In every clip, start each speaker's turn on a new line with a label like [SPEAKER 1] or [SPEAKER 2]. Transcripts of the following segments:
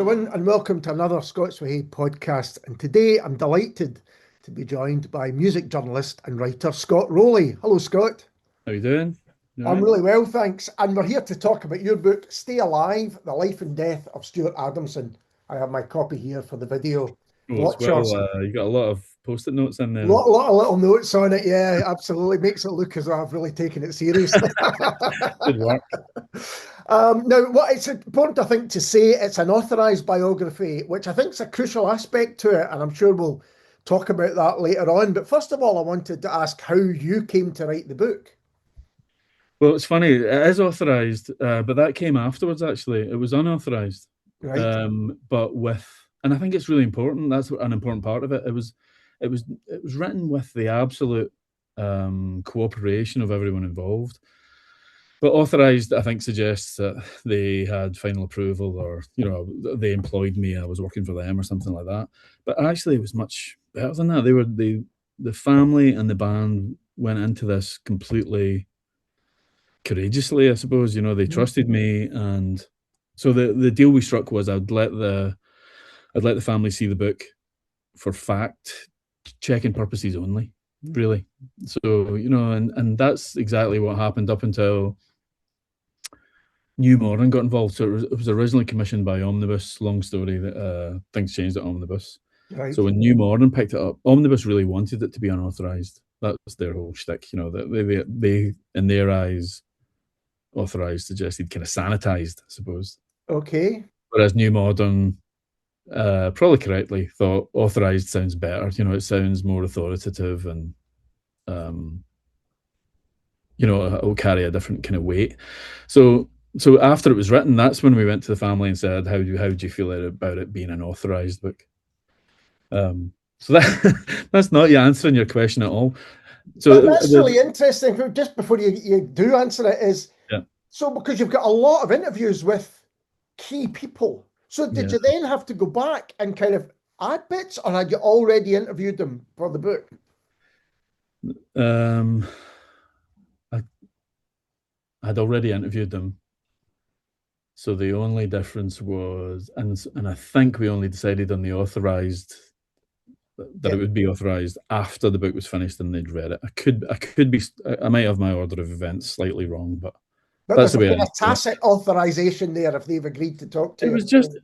[SPEAKER 1] everyone, and welcome to another Scots Whay Hae podcast. And today I'm delighted to be joined by music journalist and writer Scott Rowley. Hello, Scott.
[SPEAKER 2] How you doing? You all
[SPEAKER 1] I'm
[SPEAKER 2] right?
[SPEAKER 1] really well, thanks. And we're here to talk about your book, Stay Alive, The Life and Death of Stuart Adamson. I have my copy here for the video
[SPEAKER 2] Oh, it's well.
[SPEAKER 1] watchers.
[SPEAKER 2] You got a lot of post-it notes in there.
[SPEAKER 1] Lot of little notes on it, yeah, absolutely. Makes it look as though I've really taken it seriously.
[SPEAKER 2] Good work.
[SPEAKER 1] Now, what it's important, I think, to say it's an authorised biography, which I think is a crucial aspect to it, and I'm sure we'll talk about that later on. But first of all, I wanted to ask how you came to write the book.
[SPEAKER 2] Well, it's funny. It is authorised, but that came afterwards. Actually, it was unauthorised.
[SPEAKER 1] Right.
[SPEAKER 2] But with, and I think it's really important. That's an important part of it. It was written with the absolute cooperation of everyone involved. But authorised, I think, suggests that they had final approval, or they employed me. I was working for them, or something like that. But actually, it was much better than that. The family and the band went into this completely courageously, I suppose. They trusted me, and so the deal we struck was I'd let the family see the book for fact checking purposes only, really. So and that's exactly what happened up until New Modern got involved. So it was originally commissioned by Omnibus. Long story that things changed at Omnibus.
[SPEAKER 1] Right.
[SPEAKER 2] So when New Modern picked it up, Omnibus really wanted it to be unauthorized. That was their whole shtick. That they in their eyes, authorized suggested kind of sanitized, I suppose.
[SPEAKER 1] Okay.
[SPEAKER 2] Whereas New Modern, probably correctly, thought authorized sounds better. It sounds more authoritative, and it will carry a different kind of weight. So after it was written, that's when we went to the family and said, how do you feel about it being an authorized book? So that's not you answering your question at all. So
[SPEAKER 1] But that's really interesting. Just before you do answer it, is
[SPEAKER 2] yeah.
[SPEAKER 1] So because you've got a lot of interviews with key people. So did you then have to go back and kind of add bits, or had you already interviewed them for the book?
[SPEAKER 2] I'd already interviewed them. So the only difference was, and I think we only decided on the authorized, that it would be authorized after the book was finished and they'd read it. I might have my order of events slightly wrong, but that's
[SPEAKER 1] there's
[SPEAKER 2] the way
[SPEAKER 1] a tacit authorization there if they've agreed to talk to
[SPEAKER 2] it
[SPEAKER 1] you.
[SPEAKER 2] was just,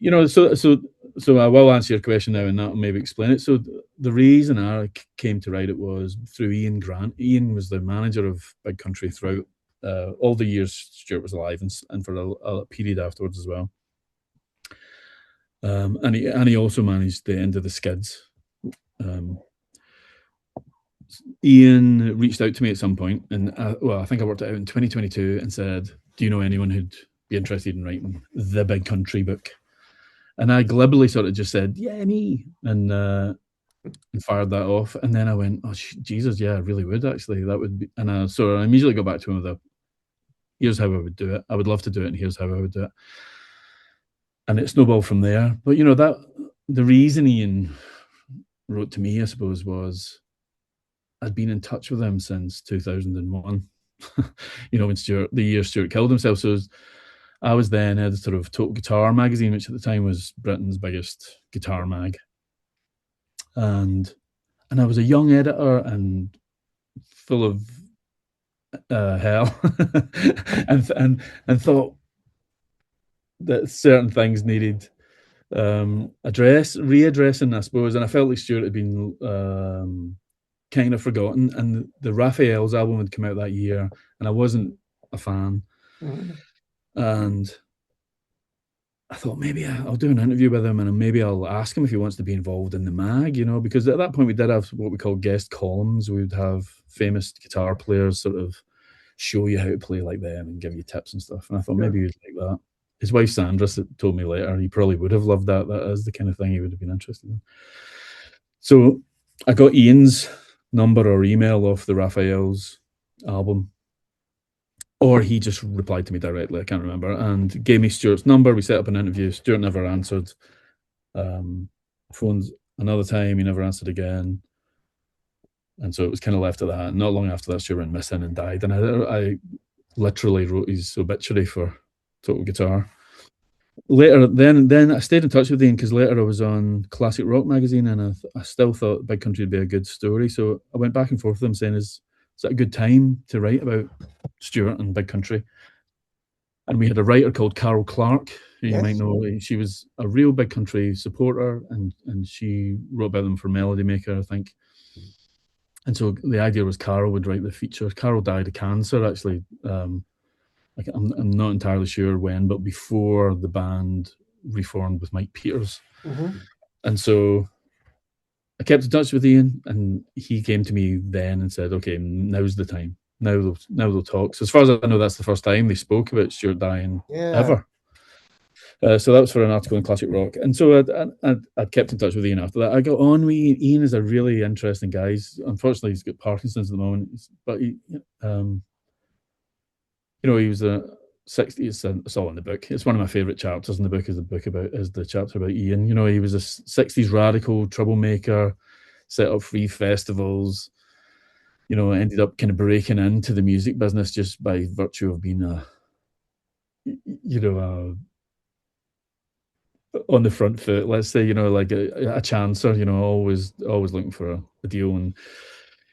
[SPEAKER 2] so I will answer your question now, and that will maybe explain it. So the reason I came to write it was through Ian Grant. Ian was the manager of Big Country throughout all the years Stuart was alive, and for a period afterwards as well. And he also managed the end of the Skids. Ian reached out to me at some point, and I think I worked it out in 2022, and said, "Do you know anyone who'd be interested in writing the Big Country book?" And I glibly sort of just said, "Yeah, me," and fired that off. And then I went, "Oh, Jesus, yeah, I really would actually. That would be." And so I immediately got back to him with here's how I would do it. I would love to do it, and here's how I would do it. And it snowballed from there. But that the reason Ian wrote to me, I suppose, was I'd been in touch with him since 2001. When the year Stuart killed himself. So I was then editor of Total Guitar magazine, which at the time was Britain's biggest guitar mag. And I was a young editor and full of hell, and thought that certain things needed readdressing, I suppose. And I felt like Stuart had been kind of forgotten. And the Raphael's album had come out that year, and I wasn't a fan.
[SPEAKER 1] Mm-hmm.
[SPEAKER 2] And I thought maybe I'll do an interview with him, and maybe I'll ask him if he wants to be involved in the mag, because at that point we did have what we call guest columns. We would have famous guitar players sort of show you how to play like them and give you tips and stuff. And I thought maybe he'd like that. His wife Sandra told me later he probably would have loved that. That is the kind of thing he would have been interested in. So I got Ian's number or email off the Raphael's album, or he just replied to me directly, I can't remember, and gave me Stuart's number. We set up an interview. Stuart never answered. Phoned another time, he never answered again. And so it was kind of left at that. Not long after that, Stuart went missing and died. And I literally wrote his obituary for Total Guitar. later, then I stayed in touch with Ian because later I was on Classic Rock magazine, and I still thought Big Country would be a good story. So I went back and forth with them saying, is that a good time to write about Stuart and Big Country? And we had a writer called Carol Clark, who you might
[SPEAKER 1] Yes.
[SPEAKER 2] know. She was a real Big Country supporter, and she wrote about them for Melody Maker, I think. And so the idea was Carol would write the feature. Carol died of cancer, actually. I'm not entirely sure when, but before the band reformed with Mike Peters.
[SPEAKER 1] Mm-hmm.
[SPEAKER 2] And so I kept in touch with Ian, and he came to me then and said, "Okay, now's the time. Now they'll talk." So as far as I know, that's the first time they spoke about Stuart dying
[SPEAKER 1] Yeah.
[SPEAKER 2] ever. So that was for an article in Classic Rock, and so I'd kept in touch with Ian after that. I got on with Ian. Ian is a really interesting guy. Unfortunately, he's got Parkinson's at the moment, but he was a 60s. It's all in the book. It's one of my favourite chapters in the book. Is the chapter about Ian. He was a 60s radical troublemaker, set up free festivals. Ended up kind of breaking into the music business just by virtue of being on the front foot, let's say, like a chancer, always looking for a deal. And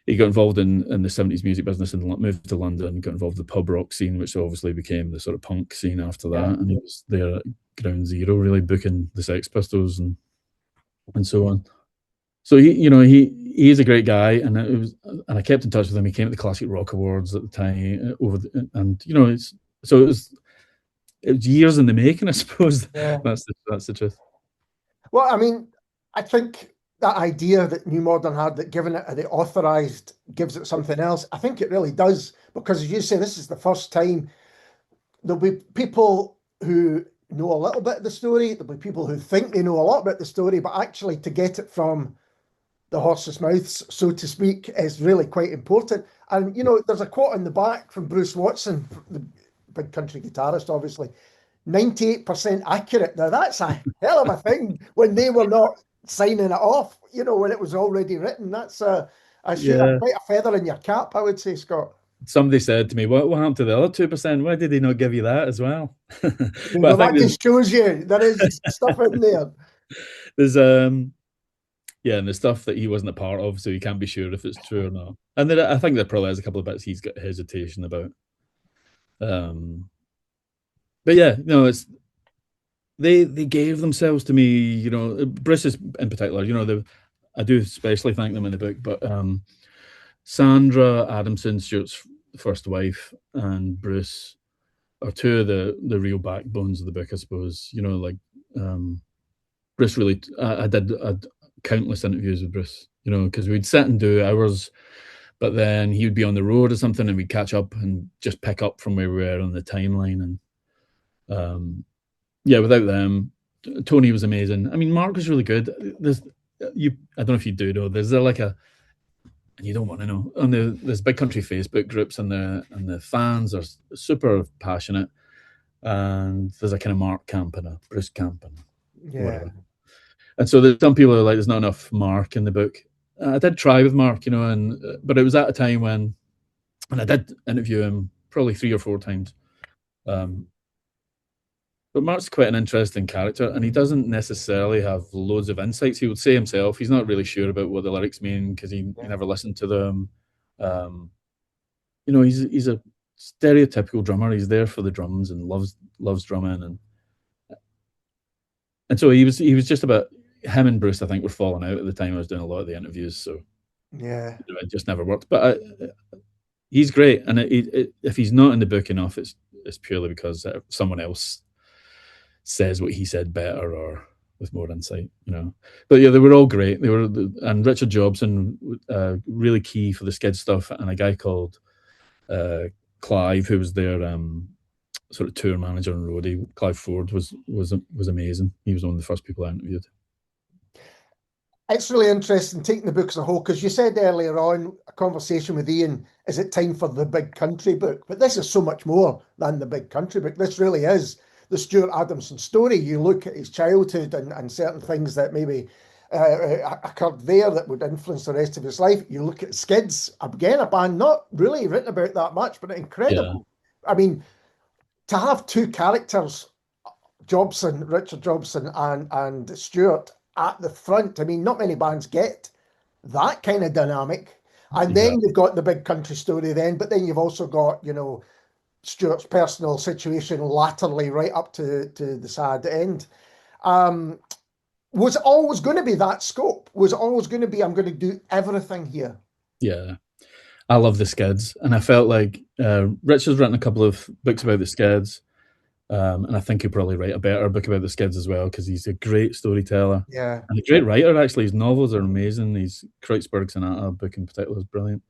[SPEAKER 2] he got involved in the 70s music business and moved to London, got involved in the pub rock scene, which obviously became the sort of punk scene after that.
[SPEAKER 1] Yeah.
[SPEAKER 2] And he was there at ground zero, really booking the Sex Pistols and so on. So he is a great guy, and I kept in touch with him. He came to the Classic Rock Awards at the time it was years in the making, I suppose.
[SPEAKER 1] Yeah.
[SPEAKER 2] That's the truth.
[SPEAKER 1] Well, I mean, I think that idea that New Modern had, that giving it the authorised gives it something else, I think it really does, because as you say, this is the first time there'll be people who know a little bit of the story, there'll be people who think they know a lot about the story, but actually to get it from the horse's mouths, so to speak, is really quite important. And there's a quote in the back from Bruce Watson, the Big Country guitarist, obviously. 98% accurate. Now that's a hell of a thing when they were not signing it off, when it was already written. That's
[SPEAKER 2] Yeah.
[SPEAKER 1] quite a feather in your cap, I would say, Scott.
[SPEAKER 2] Somebody said to me, "What happened to the other 2%? Why did they not give you that as well?" But I
[SPEAKER 1] Well,
[SPEAKER 2] think
[SPEAKER 1] that just shows you there is stuff in there.
[SPEAKER 2] there's yeah, and the stuff that he wasn't a part of, so you can't be sure if it's true or not. And then I think there probably is a couple of bits he's got hesitation about. But yeah, no, they gave themselves to me. Bruce is in particular. I do especially thank them in the book, but Sandra Adamson, Stuart's first wife, and Bruce are two of the real backbones of the book, I suppose. Bruce really. I did countless interviews with Bruce. Because we'd sit and do hours, but then he would be on the road or something, and we'd catch up and just pick up from where we were on the timeline. And yeah, without them, Tony was amazing. I mean, Mark was really good. I don't know if you do know. There's like and you don't want to know. There's Big Country Facebook groups, and the fans are super passionate. And there's a kind of Mark camp and a Bruce camp and whatever. And so there's some people who are like, there's not enough Mark in the book. I did try with Mark, but it was at a time when, and I did interview him probably 3 or 4 times. But Mark's quite an interesting character, and he doesn't necessarily have loads of insights. He would say himself he's not really sure about what the lyrics mean because he never listened to them. He's a stereotypical drummer. He's there for the drums and loves drumming, and so he was just about him and Bruce. I think were falling out at the time I was doing a lot of the interviews, so
[SPEAKER 1] yeah,
[SPEAKER 2] it just never worked. But he's great, and if he's not in the book enough, it's purely because someone else says what he said better or with more insight, But yeah, they were all great. And Richard Jobson, really key for the Skid stuff, and a guy called Clive, who was their sort of tour manager and roadie. Clive Ford was amazing. He was one of the first people I interviewed.
[SPEAKER 1] It's really interesting taking the book as a whole, because you said earlier on, a conversation with Ian, is it time for the Big Country book? But this is so much more than the Big Country book. This really is the Stuart Adamson story. You look at his childhood and certain things that maybe occurred there that would influence the rest of his life. You look at Skids, again, a band not really written about that much, but incredible. Yeah. I mean, to have 2 characters Richard Jobson and Stuart at the front. I mean, not many bands get that kind of dynamic. And then
[SPEAKER 2] Exactly.
[SPEAKER 1] you've got the Big Country story then, but then you've also got, Stuart's personal situation latterly right up to the sad end. Um, was it always going to be that scope? Was it always going to be, I'm going to do everything here?
[SPEAKER 2] Yeah. I love the Skids, and I felt like Richard's written a couple of books about the Skids, and I think he'll probably write a better book about the Skids as well because he's a great storyteller
[SPEAKER 1] Yeah.
[SPEAKER 2] and a great writer. Actually, his novels are amazing. His Kreutzberg Sonata book in particular is brilliant.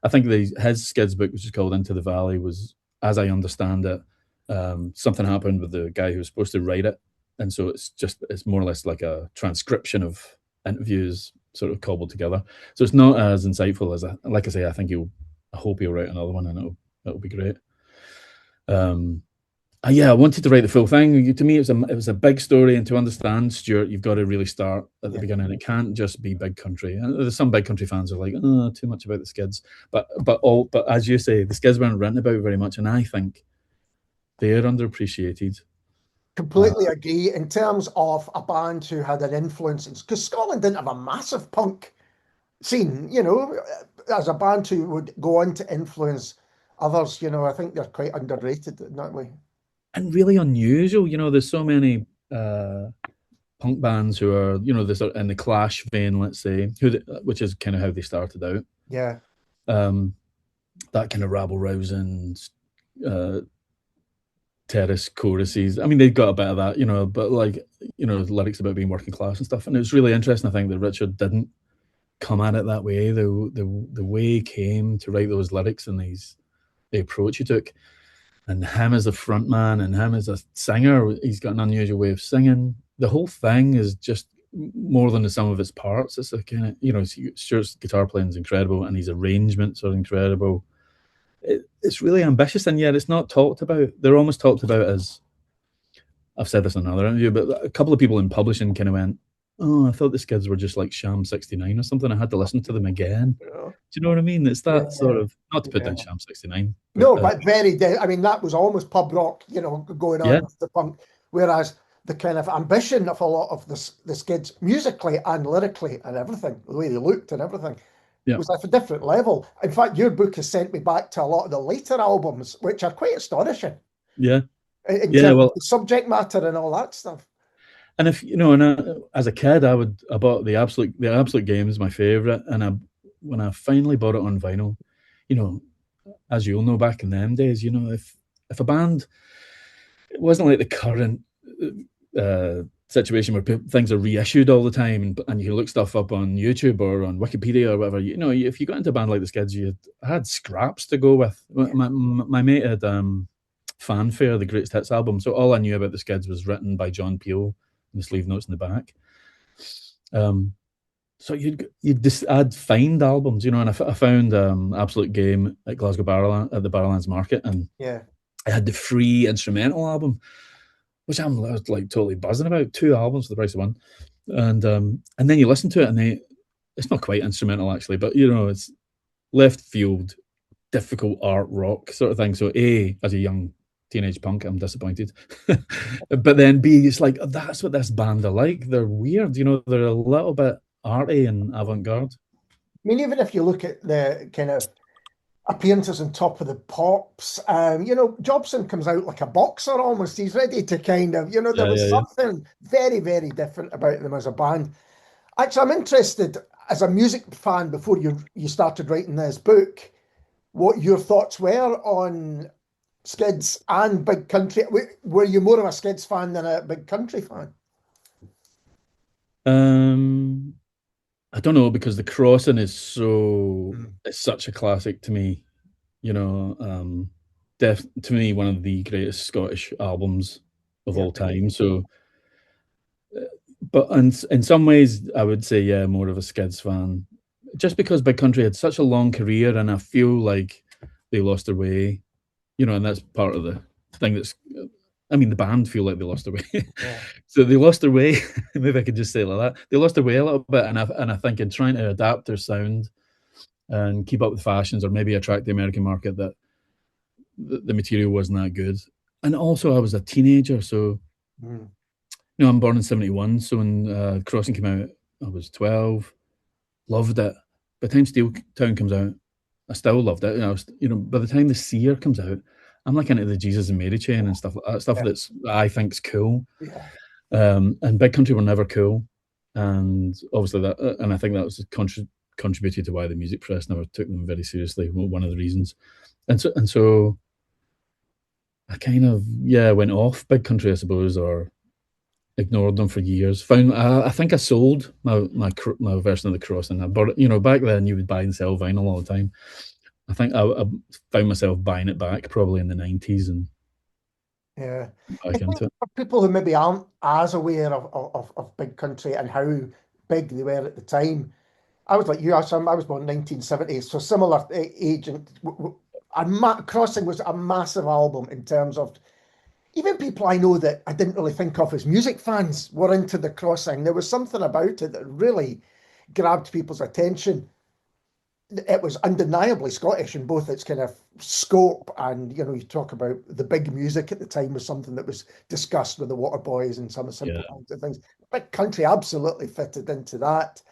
[SPEAKER 2] I think his Skids book, which is called Into the Valley, was, as I understand it, something happened with the guy who was supposed to write it, and so it's more or less like a transcription of interviews sort of cobbled together. So it's not as insightful as like I say. I hope he'll write another one, and it'll be great. Yeah, I wanted to write the full thing. To me, it was a big story, and to understand Stuart, you've got to really start at the beginning. It can't just be Big Country. And there's some Big Country fans who are like, oh, too much about the Skids. But as you say, the Skids weren't written about very much, and I think they're underappreciated.
[SPEAKER 1] Completely agree. In terms of a band who had an influence, because Scotland didn't have a massive punk scene, as a band who would go on to influence others, I think they're quite underrated in that way.
[SPEAKER 2] And really unusual. There's so many punk bands who are, this in the Clash vein, let's say, which is kind of how they started out.
[SPEAKER 1] Yeah.
[SPEAKER 2] That kind of rabble rousing, terrace choruses. I mean, they've got a bit of that, but lyrics about being working class and stuff. And it was really interesting, I think, that Richard didn't come at it that way. The way he came to write those lyrics and the approach he took, and him as a front man and him as a singer, he's got an unusual way of singing. The whole thing is just more than the sum of its parts. It's a kind of, Stuart's guitar playing is incredible and his arrangements are incredible. It's really ambitious, and yet it's not talked about. They're almost talked about as, I've said this in another interview, but a couple of people in publishing kind of went, oh, I thought the Skids were just like Sham 69 or something. I had to listen to them again.
[SPEAKER 1] Yeah.
[SPEAKER 2] Do you know what I mean? It's that sort of, not to put
[SPEAKER 1] Yeah.
[SPEAKER 2] down Sham 69.
[SPEAKER 1] No, but I mean, that was almost pub rock, going on with the punk. Whereas the kind of ambition of a lot of the Skids, musically and lyrically and everything, the way they looked and everything, was at a different level. In fact, your book has sent me back to a lot of the later albums, which are quite astonishing.
[SPEAKER 2] Yeah.
[SPEAKER 1] In terms of the subject matter and all that stuff.
[SPEAKER 2] And if as a kid, I bought the Absolute Games, my favorite, and when I finally bought it on vinyl, as you'll know, back in them days, if a band, it wasn't like the current situation where things are reissued all the time, and you look stuff up on YouTube or on Wikipedia or whatever. If you got into a band like the Skids, you had scraps to go with. My mate had Fanfare, the Greatest Hits album, so all I knew about the Skids was written by John Peel, and the sleeve notes in the back. So I'd find albums, and I found Absolute Game at Glasgow at the Barrowlands Market, and I had the free instrumental album, which I was like totally buzzing about. 2 albums for the price of one, and then you listen to it, and it's not quite instrumental actually, but it's left field, difficult art rock sort of thing. So as a young teenage punk, I'm disappointed, but then B, it's like, that's what this band are like. They're weird, they're a little bit arty and avant-garde.
[SPEAKER 1] I mean, even if you look at the kind of appearances on Top of the Pops, Jobson comes out like a boxer almost. He's ready to kind of, there was something very, very different about them as a band. Actually, I'm interested, as a music fan, before you started writing this book, what your thoughts were on Skids and Big Country. Were you more of a Skids fan than a Big Country fan?
[SPEAKER 2] I don't know, because The Crossing is it's such a classic to me. To me, one of the greatest Scottish albums of all time. So, but in some ways, I would say, more of a Skids fan, just because Big Country had such a long career, and I feel like they lost their way. And that's part of the thing the band feel like they lost their way. So they lost their way. Maybe I could just say it like that. They lost their way a little bit. And I think in trying to adapt their sound and keep up with fashions, or maybe attract the American market, that the material wasn't that good. And also I was a teenager, so
[SPEAKER 1] Mm.
[SPEAKER 2] I'm born in 71, so when Crossing came out, I was 12. Loved it. By the time Steel Town comes out, I still loved it. By the time The Seer comes out, I'm like into the Jesus and Mary chain and stuff like that. Stuff
[SPEAKER 1] Yeah,
[SPEAKER 2] that's I think's cool.
[SPEAKER 1] yeah,
[SPEAKER 2] And Big Country were never cool. And obviously and I think that was contributed to why the music press never took them very seriously. One of the reasons. And so I kind of went off Big Country, I suppose, or ignored them for years. I think I sold my version of the Crossing. But back then you would buy and sell vinyl all the time. I think I found myself buying it back probably in the 90s and
[SPEAKER 1] yeah. I
[SPEAKER 2] back
[SPEAKER 1] think
[SPEAKER 2] into it.
[SPEAKER 1] for people who maybe aren't as aware of Big Country and how big they were at the time, I was like you. I was born 1970, so similar age. And Crossing was a massive album in terms of even people I know that I didn't really think of as music fans were into the Crossing. There was something about it that really grabbed people's attention. It was undeniably Scottish in both its kind of scope and you talk about the big music at the time was something that was discussed with the Waterboys and some of
[SPEAKER 2] Yeah,
[SPEAKER 1] Simple Minds and things. Big Country absolutely fitted into that.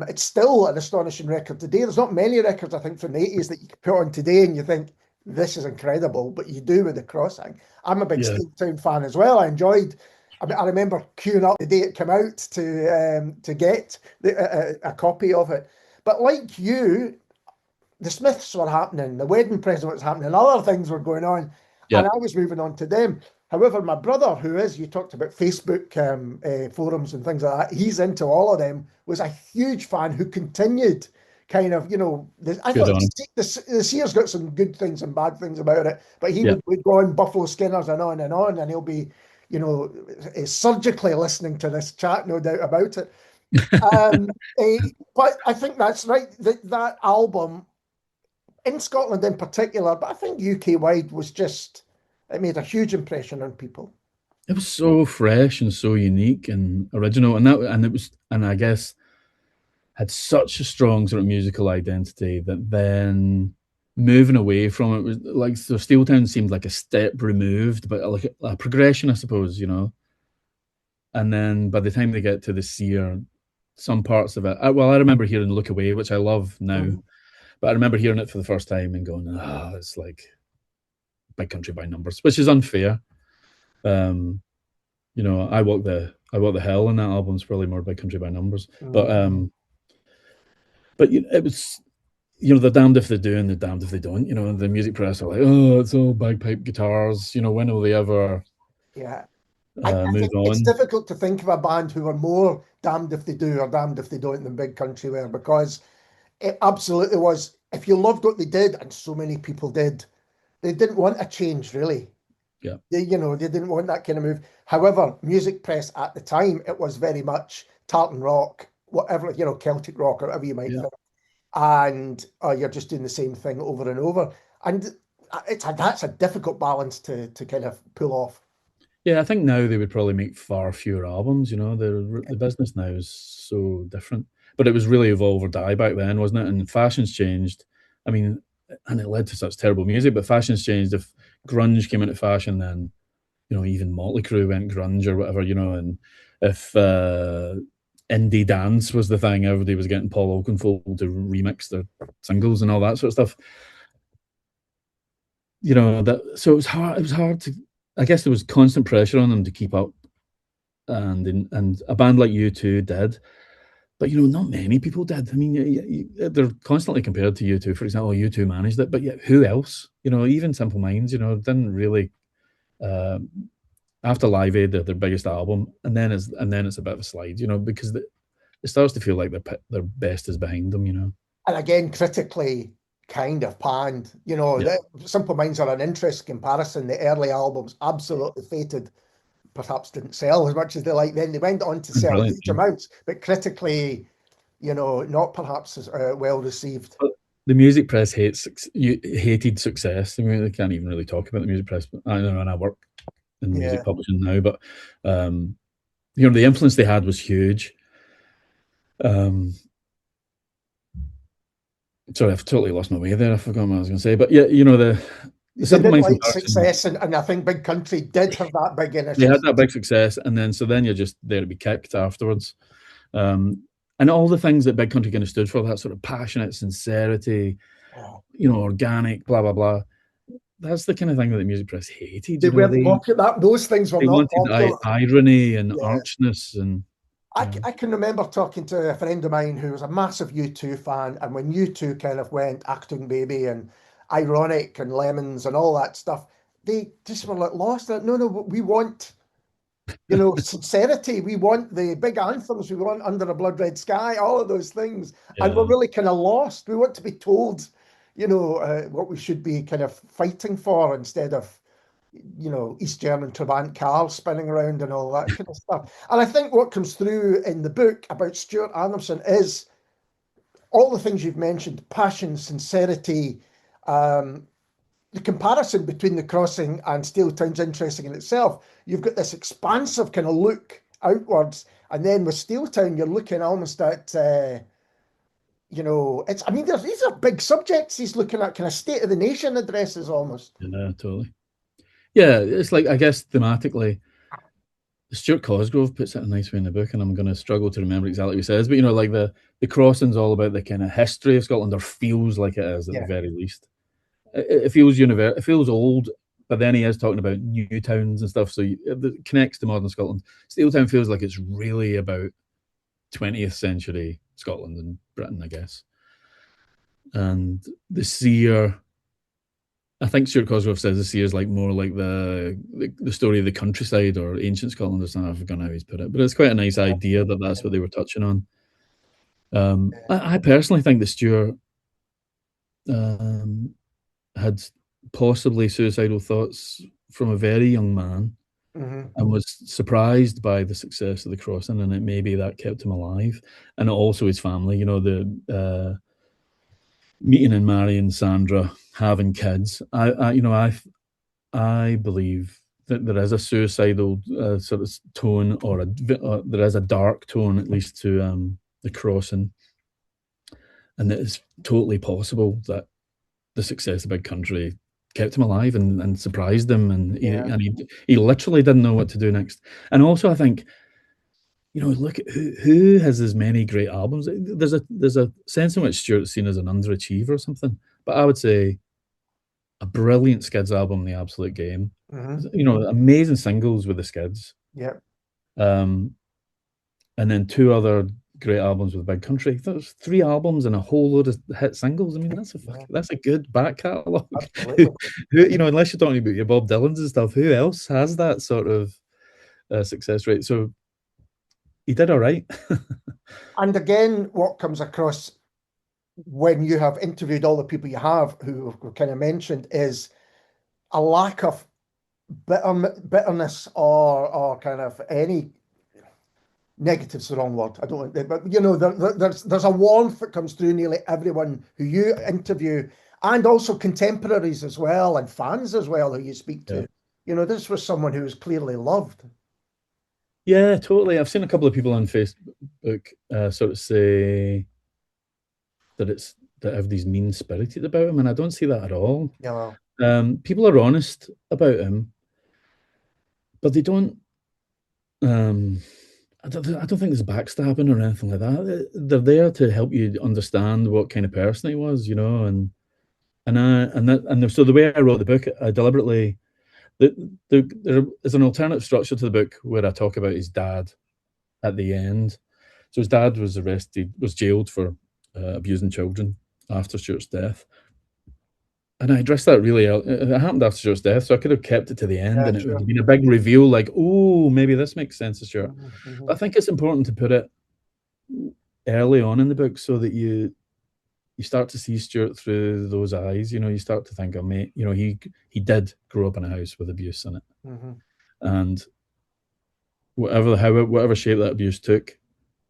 [SPEAKER 1] It's still an astonishing record today. There's not many records, I think, from the 80s that you can put on today and you think, this is incredible, but you do with The Crossing. I'm a big
[SPEAKER 2] yeah,
[SPEAKER 1] Steel Town fan as well. I remember queuing up the day it came out to get a copy of it. But like you, the Smiths were happening, the wedding present was happening, other things were going on,
[SPEAKER 2] yeah,
[SPEAKER 1] and I was moving on to them. However, my brother, you talked about Facebook forums and things like that, he's into all of them, was a huge fan who continued kind of, I
[SPEAKER 2] good
[SPEAKER 1] thought
[SPEAKER 2] on him.
[SPEAKER 1] the Sears got some good things and bad things about it, but he
[SPEAKER 2] Yeah,
[SPEAKER 1] would go on Buffalo Skinners and on, and he'll be, surgically listening to this chat, no doubt about it. But I think that's right. That album in Scotland in particular, but I think UK wide it made a huge impression on people.
[SPEAKER 2] it was so fresh and so unique and original, and I guess had such a strong sort of musical identity that then moving away from it was like so Steeltown seemed like a step removed, but like a progression, I suppose. And then by the time they get to The Seer, some parts of it, I remember hearing Look Away, which I love now,
[SPEAKER 1] Mhm.
[SPEAKER 2] but I remember hearing it for the first time and going, it's like Big Country by numbers, which is unfair. Um, I Walk the Hell in that album is probably more Big Country by numbers, but
[SPEAKER 1] Mm.
[SPEAKER 2] it was they're damned if they do and they're damned if they don't. The music press are like, oh, it's all bagpipe guitars. When will they ever
[SPEAKER 1] Yeah. I
[SPEAKER 2] move
[SPEAKER 1] think it's
[SPEAKER 2] on?
[SPEAKER 1] difficult to think of a band who are more damned if they do or damned if they don't than Big Country were, because it absolutely was. If you loved what they did, and so many people did, they didn't want a change really.
[SPEAKER 2] Yeah,
[SPEAKER 1] They didn't want that kind of move. However, music press at the time, it was very much tartan rock, whatever, Celtic rock or whatever you might
[SPEAKER 2] yeah,
[SPEAKER 1] think. And you're just doing the same thing over and over. And that's a difficult balance to kind of pull off.
[SPEAKER 2] yeah. I think now they would probably make far fewer albums. The business now is so different, but it was really evolve or die back then, wasn't it? And fashion's changed. I mean, and it led to such terrible music, but fashion's changed. If grunge came into fashion, then even Motley Crue went grunge or whatever. And if indie dance was the thing, everybody was getting Paul Oakenfold to remix their singles and all that sort of stuff. So it was hard. It was hard to. I guess there was constant pressure on them to keep up, and a band like U2 did, but not many people did. I mean, they're constantly compared to U2. For example, U2 managed it, but yet who else? Even Simple Minds, didn't really. Uh, After Live Aid, they're their biggest album, and then it's a bit of a slide, because it starts to feel like their best is behind them.
[SPEAKER 1] And again, critically kind of panned.
[SPEAKER 2] Yeah,
[SPEAKER 1] Simple Minds are an interesting comparison. The early albums absolutely fated, perhaps didn't sell as much as they like. Then they went on to
[SPEAKER 2] and
[SPEAKER 1] sell
[SPEAKER 2] brilliant.
[SPEAKER 1] huge amounts, but critically, not perhaps as well received.
[SPEAKER 2] But the music press hated success. I mean, they can't even really talk about the music press. But I know, and I work in music
[SPEAKER 1] Yeah.
[SPEAKER 2] publishing now, but um, the influence they had was huge. Um, Sorry, I've totally lost my way there. I forgot what I was going to say, but yeah, the
[SPEAKER 1] They
[SPEAKER 2] Simple
[SPEAKER 1] did
[SPEAKER 2] Minds
[SPEAKER 1] like
[SPEAKER 2] comparison,
[SPEAKER 1] Success, and I think Big Country did have that big
[SPEAKER 2] they
[SPEAKER 1] initial.
[SPEAKER 2] had that big success, and then you're just there to be kicked afterwards. And all the things that Big Country kind of stood for, that sort of passionate sincerity,
[SPEAKER 1] Oh,
[SPEAKER 2] organic, blah blah blah. That's the kind of thing that the music press hated.
[SPEAKER 1] they weren't popular. Those things were
[SPEAKER 2] They
[SPEAKER 1] not
[SPEAKER 2] wanted
[SPEAKER 1] popular.
[SPEAKER 2] irony and
[SPEAKER 1] Yeah.
[SPEAKER 2] archness, and
[SPEAKER 1] I can remember talking to a friend of mine who was a massive U2 fan, and when U2 kind of went Acting Baby and Ironic and Lemons and all that stuff, they just were like lost. Like, no, we want, sincerity. We want the big anthems. We want Under a Blood Red Sky, all of those things. And we're
[SPEAKER 2] yeah,
[SPEAKER 1] really kind of lost. We want to be told, what we should be kind of fighting for instead of East German Trabant cars spinning around and all that kind of stuff. And I think what comes through in the book about Stuart Adamson is all the things you've mentioned: passion, sincerity. The comparison between The Crossing and Steeltown's interesting in itself. You've got this expansive kind of look outwards, and then with Steeltown, you're looking almost at it's. I mean, these are big subjects. He's looking at kind of state of the nation addresses almost.
[SPEAKER 2] yeah, totally. Yeah, it's like, I guess thematically, Stuart Cosgrove puts it a nice way in the book, and I'm going to struggle to remember exactly what he says, but like the crossing's all about the kind of history of Scotland, or feels like it is at the very least. It feels universal. It feels old, but then he is talking about new towns and stuff, so it connects to modern Scotland. Steeltown feels like it's really about 20th century Scotland and Britain, I guess. And the seer, I think Stuart Cosgrove says the seer is like more like the story of the countryside or ancient Scotland or something. I've forgotten how he's put it, but it's quite a nice idea that that's what they were touching on. I personally think that Stuart had possibly suicidal thoughts from a very young man, and was surprised by the success of The Crossing, and it maybe that kept him alive, and also his family. The meeting and marrying Sandra, having kids. I believe that there is a suicidal sort of tone, or there is a dark tone, at least, to The Crossing, and that it's totally possible that the success of Big Country kept him alive and surprised him, and he literally didn't know what to do next. And also, I think, look at who has as many great albums. There's a sense in which Stuart's seen as an underachiever or something, but I would say a brilliant Skids album, The Absolute Game. Amazing singles with the Skids.
[SPEAKER 1] Yeah.
[SPEAKER 2] And then 2 other great albums with Big Country. There's 3 albums and a whole load of hit singles. I mean, that's a good back catalogue. Unless you're talking about your Bob Dylans and stuff, who else has that sort of success rate? So he did all right.
[SPEAKER 1] And again, what comes across when you have interviewed all the people you have who were kind of mentioned is a lack of bitterness or kind of any negative's the wrong word. I don't want, but there's a warmth that comes through nearly everyone who you interview, and also contemporaries as well, and fans as well who you speak to. This was someone who was clearly loved.
[SPEAKER 2] Yeah, totally. I've seen a couple of people on Facebook sort of say that have these mean-spirited about him, and I don't see that at all.
[SPEAKER 1] Yeah.
[SPEAKER 2] People are honest about him, but they don't. I don't think there's backstabbing or anything like that. They're there to help you understand what kind of person he was, and so the way I wrote the book, I deliberately, there is an alternative structure to the book where I talk about his dad at the end. So his dad was jailed for abusing children after Stuart's death. And I addressed that really. It happened after Stuart's death, so I could have kept it to the end, and it would have been a big reveal, like, oh, maybe this makes sense to Stuart. But I think it's important to put it early on in the book so that you start to see Stuart through those eyes. You start to think, oh, mate, he did grow up in a house with abuse in it, and whatever shape that abuse took,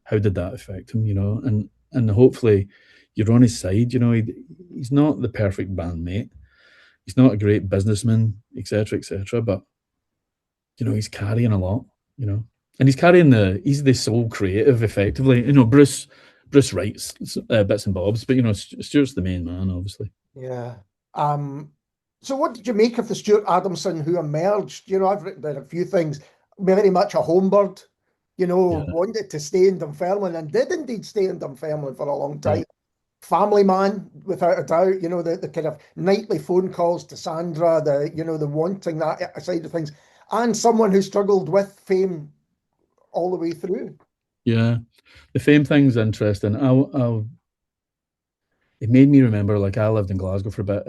[SPEAKER 2] how did that affect him? And hopefully you're on his side. He's not the perfect bandmate. He's not a great businessman, etc., etc. But he's carrying a lot. And he's the sole creative, effectively. Bruce writes bits and bobs, but Stuart's the main man, obviously.
[SPEAKER 1] Yeah. So what did you make of the Stuart Adamson who emerged? You know, I've written down a few things. Very much a homebird, you know,
[SPEAKER 2] Yeah,
[SPEAKER 1] wanted to stay in Dunfermline and did indeed stay in Dunfermline for a long time.
[SPEAKER 2] right.
[SPEAKER 1] Family man, without a doubt, you know, the kind of nightly phone calls to Sandra, the wanting that side of things, and someone who struggled with fame all the way through.
[SPEAKER 2] Yeah, the fame thing's interesting. It made me remember, like, I lived in Glasgow for a bit,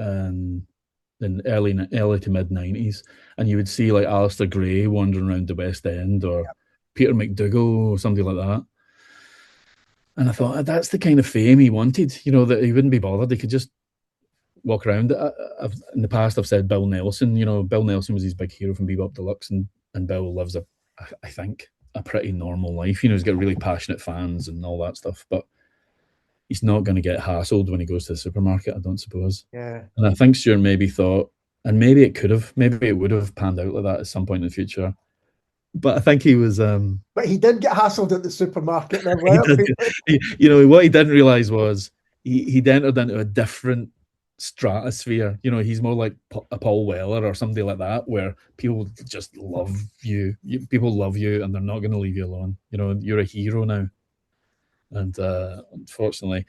[SPEAKER 2] in early to mid '90s, and you would see like Alistair Gray wandering around the West End, or Peter McDougall or somebody like that. And I thought, that's the kind of fame he wanted. You know, that he wouldn't be bothered. He could just walk around. In the past, I've said Bill Nelson. You know, Bill Nelson was his big hero from Bebop Deluxe, and Bill lives I think, a pretty normal life. You know, he's got really passionate fans and all that stuff, but he's not going to get hassled when he goes to the supermarket, I don't suppose.
[SPEAKER 1] Yeah.
[SPEAKER 2] And I think Stuart maybe thought, and maybe it would have panned out like that at some point in the future. But I think he was,
[SPEAKER 1] But he did get hassled at the supermarket. There
[SPEAKER 2] he
[SPEAKER 1] were
[SPEAKER 2] did,
[SPEAKER 1] people.
[SPEAKER 2] you know, what he didn't realize was he'd entered into a different stratosphere. You know, he's more like a Paul Weller or somebody like that, where people just love you. People love you, and they're not going to leave you alone. You know, you're a hero now. And unfortunately,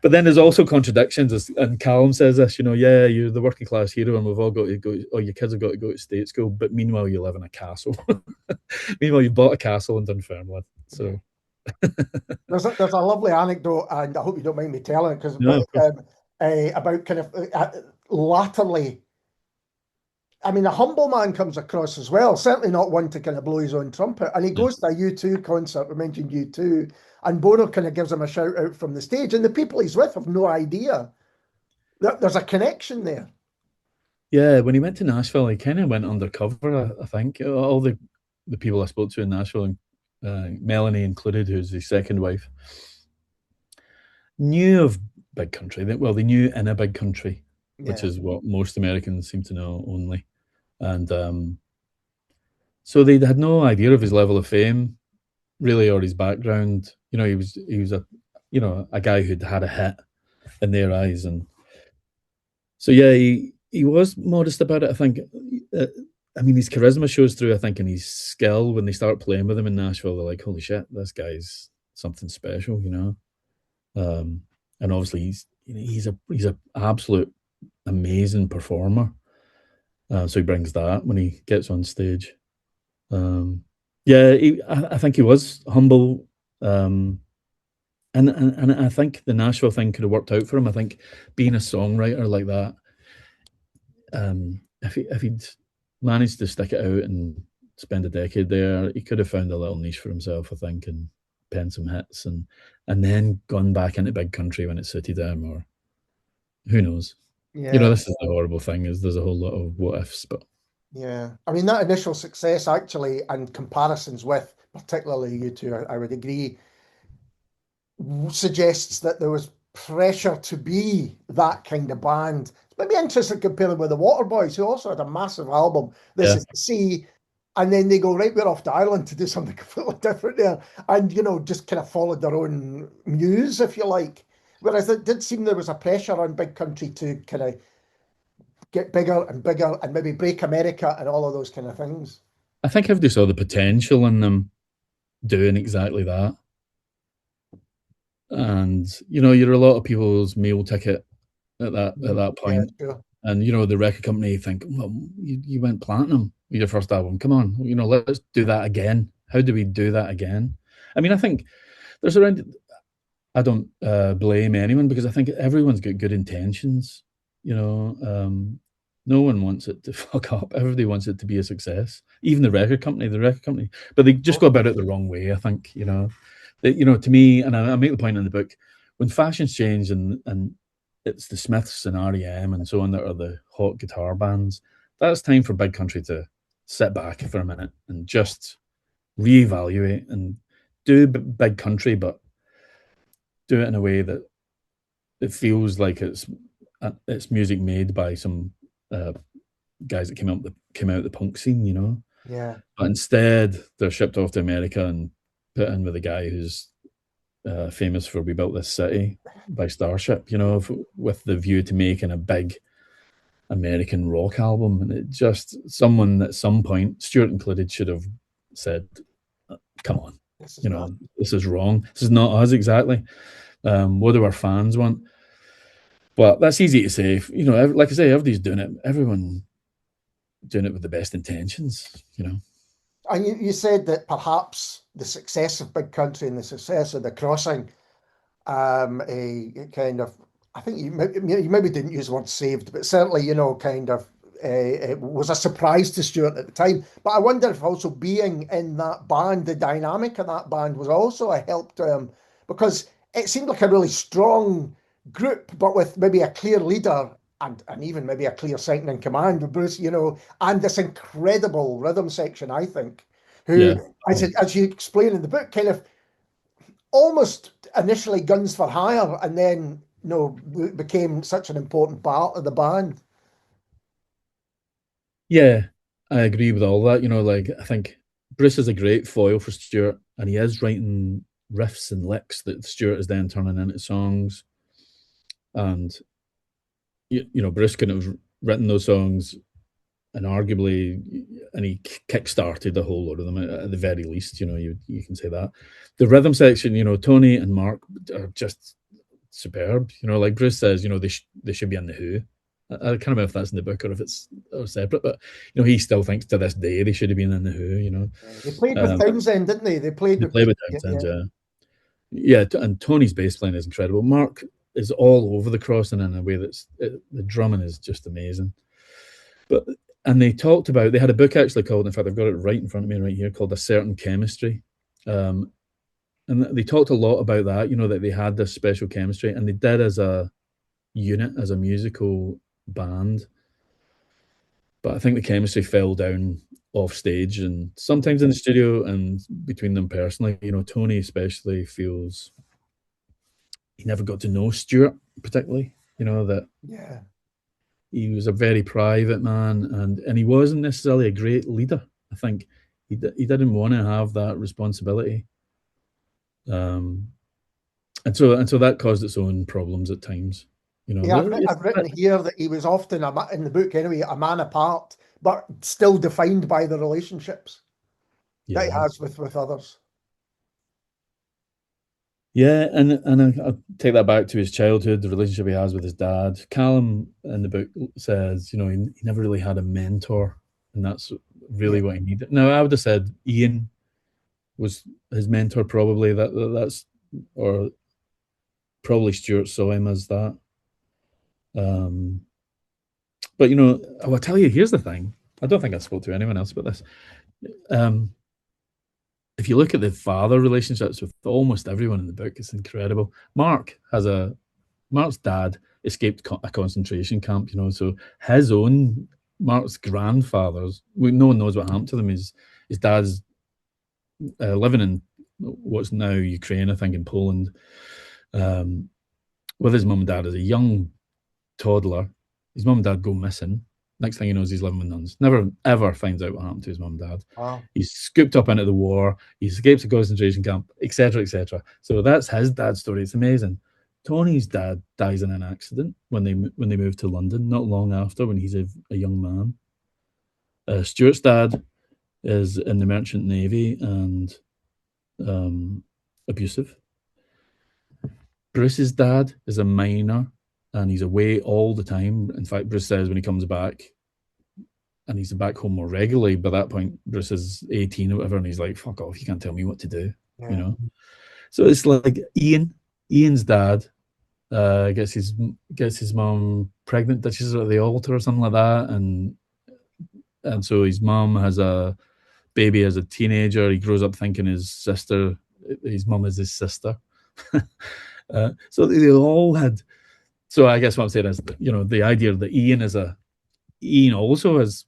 [SPEAKER 2] but then there's also contradictions. And Callum says this, you know, yeah, you're the working class hero, and we've all got to go. Oh, your kids have got to go to state school, but meanwhile, you live in a castle. Meanwhile, you bought a castle in Dunfermline. So
[SPEAKER 1] There's a lovely anecdote, and I hope you don't mind me telling it, because
[SPEAKER 2] no, of course.
[SPEAKER 1] about kind of latterly. I mean, a humble man comes across as well. Certainly not one to kind of blow his own trumpet. And he
[SPEAKER 2] Yeah.
[SPEAKER 1] goes to a U2 concert. We mentioned U2, and Bono kind of gives him a shout out from the stage, and the people he's with have no idea that there's a connection there.
[SPEAKER 2] Yeah, when he went to Nashville, he kind of went undercover. I think all the people I spoke to in Nashville, Melanie included, who's his second wife, knew of Big Country. Well, they knew in a big country, which
[SPEAKER 1] Yeah,
[SPEAKER 2] is what most Americans seem to know only. And so they had no idea of his level of fame, really, or his background. You know, he was a a guy who'd had a hit in their eyes, and so yeah, he was modest about it. I think. Uh, I mean, his charisma shows through. I think, in his skill when they start playing with him in Nashville, they're like, "Holy shit, this guy's something special," you know. And obviously, he's a absolute amazing performer. So he brings that when he gets on stage. Um, yeah, I think he was humble, and I think the Nashville thing could have worked out for him. I think being a songwriter like that, if he'd managed to stick it out and spend a decade there, he could have found a little niche for himself, I think, and penned some hits, and then gone back into big country when it suited him, or who knows. You know,
[SPEAKER 1] yeah,
[SPEAKER 2] this is the horrible thing, is there's a whole lot of what ifs, but
[SPEAKER 1] yeah. I mean, that initial success actually, and comparisons with particularly U2, I would agree, suggests that there was pressure to be that kind of band. It's maybe interesting comparing with the Waterboys, who also had a massive album, This
[SPEAKER 2] yeah.
[SPEAKER 1] Is the Sea, and then they go, right, we're off to Ireland to do something completely different there, and, you know, just kind of followed their own muse, if you like. Whereas it did seem there was a pressure on Big Country to kind of get bigger and maybe break America and all of those kind of things.
[SPEAKER 2] I think everybody saw the potential in them doing exactly that. And you're a lot of people's meal ticket at that
[SPEAKER 1] Yeah,
[SPEAKER 2] point.
[SPEAKER 1] sure.
[SPEAKER 2] And the record company think, well, you went platinum with your first album. Come on, let's do that again. How do we do that again? I mean, I think there's around. I don't blame anyone, because I think everyone's got good intentions. No one wants it to fuck up. Everybody wants it to be a success. Even the record company, but they just go about it the wrong way. I think to me, and I make the point in the book, when fashions change and it's the Smiths and REM and so on that are the hot guitar bands, that's time for Big Country to sit back for a minute and just reevaluate and do Big Country, but do it in a way that it feels like it's music made by some uh, guys that came out of the punk scene.
[SPEAKER 1] Yeah.
[SPEAKER 2] But instead, they're shipped off to America and put in with a guy who's famous for "We Built This City" by Starship. With the view to making a American rock album, and it just, someone at some point, Stuart included, should have said, "Come on,
[SPEAKER 1] This is
[SPEAKER 2] you
[SPEAKER 1] not.
[SPEAKER 2] know, this is wrong. This is not us exactly. What do our fans want?" But that's easy to say. You know, like I say, everybody's doing it. Everyone doing it with the best intentions. You know.
[SPEAKER 1] And you said that perhaps the success of Big Country and the success of The Crossing, a kind of, I think you maybe didn't use the word saved, but certainly, kind of it was a surprise to Stuart at the time. But I wonder if also being in that band, the dynamic of that band was also a help to him, because it seemed like a really strong group, but with maybe a clear leader and even maybe a clear second in command with Bruce, and this incredible rhythm section, I think, who,
[SPEAKER 2] Yeah.
[SPEAKER 1] as you explain in the book, kind of almost initially guns for hire and then became such an important part of the band.
[SPEAKER 2] Yeah, I agree with all that. You know, like I think Bruce is a great foil for Stuart, and he is writing riffs and licks that Stuart is then turning into songs. And you know, Bruce couldn't have written those songs, and arguably, and he kick-started a whole lot of them at the very least. You know, you can say that. The rhythm section, you know, Tony and Mark are just superb. You know, like Bruce says, you know, they should be in the Who. I can't remember if that's in the book or if it's separate, but you know, he still thinks to this day they should have been in the Who. You know,
[SPEAKER 1] They played with Townsend, didn't they? They played
[SPEAKER 2] they
[SPEAKER 1] with
[SPEAKER 2] play
[SPEAKER 1] Pete.
[SPEAKER 2] with
[SPEAKER 1] Yeah,
[SPEAKER 2] Townsend,
[SPEAKER 1] yeah.
[SPEAKER 2] yeah, and Tony's bass playing is incredible. Mark is all over the crossing in a way the drumming is just amazing. But and they had a book actually called, in fact, I've got it right in front of me right here, called A Certain Chemistry. Um, and they talked a lot about that, you know, that they had this special chemistry, and they did as a unit, as a musical band. But I think the chemistry fell down off stage and sometimes in the studio and between them personally. You know, Tony especially feels he never got to know Stuart particularly. You know, that
[SPEAKER 1] Yeah.
[SPEAKER 2] he was a very private man, and he wasn't necessarily a great leader. I think he didn't want to have that responsibility, um, and so that caused its own problems at times. You know,
[SPEAKER 1] Yeah, I've written here that he was often, in the book anyway, a man apart, but still defined by the relationships that he
[SPEAKER 2] yeah,
[SPEAKER 1] has with others.
[SPEAKER 2] yeah, and I'll take that back to his childhood, the relationship he has with his dad. Callum in the book says, you know, he never really had a mentor, and that's
[SPEAKER 1] Yeah.
[SPEAKER 2] really what he needed. Now, I would have said Ian was his mentor, probably. That's or probably Stuart saw him as that. Um, but you know, I'll tell you. Here's the thing. I don't think I spoke to anyone else about this. Um, if you look at the father relationships with almost everyone in the book, it's incredible. Mark's dad escaped a concentration camp. You know, so his own Mark's grandfathers. No one knows what happened to them. His dad's living in what's now Ukraine, I think, in Poland, um, with his mum and dad as a young toddler. His mum and dad go missing. Next thing he knows, he's living with nuns. Never ever finds out what happened to his mum and dad.
[SPEAKER 1] Wow.
[SPEAKER 2] He's scooped up into the war. He escapes a concentration camp, etc., etc. So that's his dad's story. It's amazing. Tony's dad dies in an accident when they move to London. Not long after, when he's a young man. Stuart's dad is in the Merchant Navy and abusive. Bruce's dad is a miner and he's away all the time. In fact, Bruce says when he comes back, and he's back home more regularly. By that point, Bruce is 18 or whatever, and he's like, "Fuck off! You can't tell me what to do." You
[SPEAKER 1] Yeah.
[SPEAKER 2] know. So it's like Ian's dad gets his mom pregnant, ditches her at the altar or something like that, and so his mom has a baby as a teenager. He grows up thinking his mom is his sister. So they all had. So I guess what I'm saying is, you know, the idea that Ian also has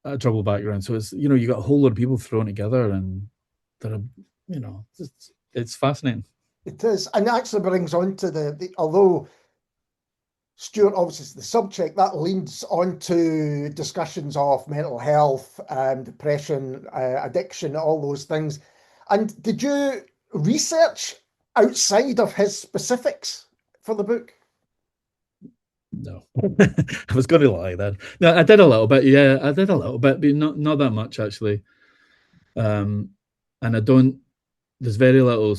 [SPEAKER 2] a trouble background. So it's, you know, you got a whole lot of people thrown together, and they're, you know, it's fascinating.
[SPEAKER 1] It is. And it actually brings on to although Stuart obviously is the subject, that leads on to discussions of mental health, depression, addiction, all those things. And did you research outside of his specifics for the book?
[SPEAKER 2] No, I was going to lie then. No, I did a little bit. Yeah, I did a little bit, but not that much actually. And I don't. There's very little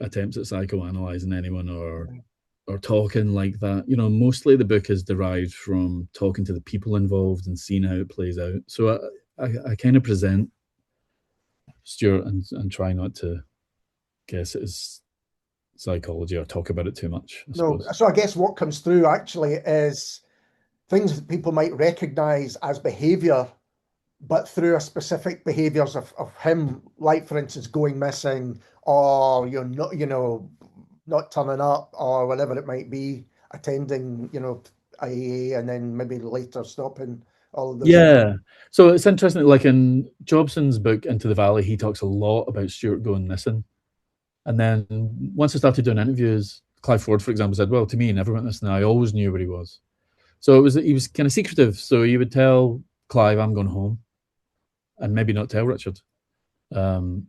[SPEAKER 2] attempts at psychoanalyzing anyone or talking like that. You know, mostly the book is derived from talking to the people involved and seeing how it plays out. So I kind of present Stuart and try not to guess it as psychology or talk about it too much, I
[SPEAKER 1] No,
[SPEAKER 2] suppose.
[SPEAKER 1] so I guess what comes through actually is things that people might recognize as behavior, but through a specific behaviors of him, like for instance, going missing, or not turning up, or whatever it might be, attending, IAA, and then maybe later stopping, all of those.
[SPEAKER 2] Yeah. So it's interesting, like in Jobson's book Into the Valley, he talks a lot about Stuart going missing. And then once I started doing interviews, Clive Ford, for example, said, well, to me, he never went missing. I always knew where he was. So he was kind of secretive. So he would tell Clive, I'm going home, and maybe not tell Richard. And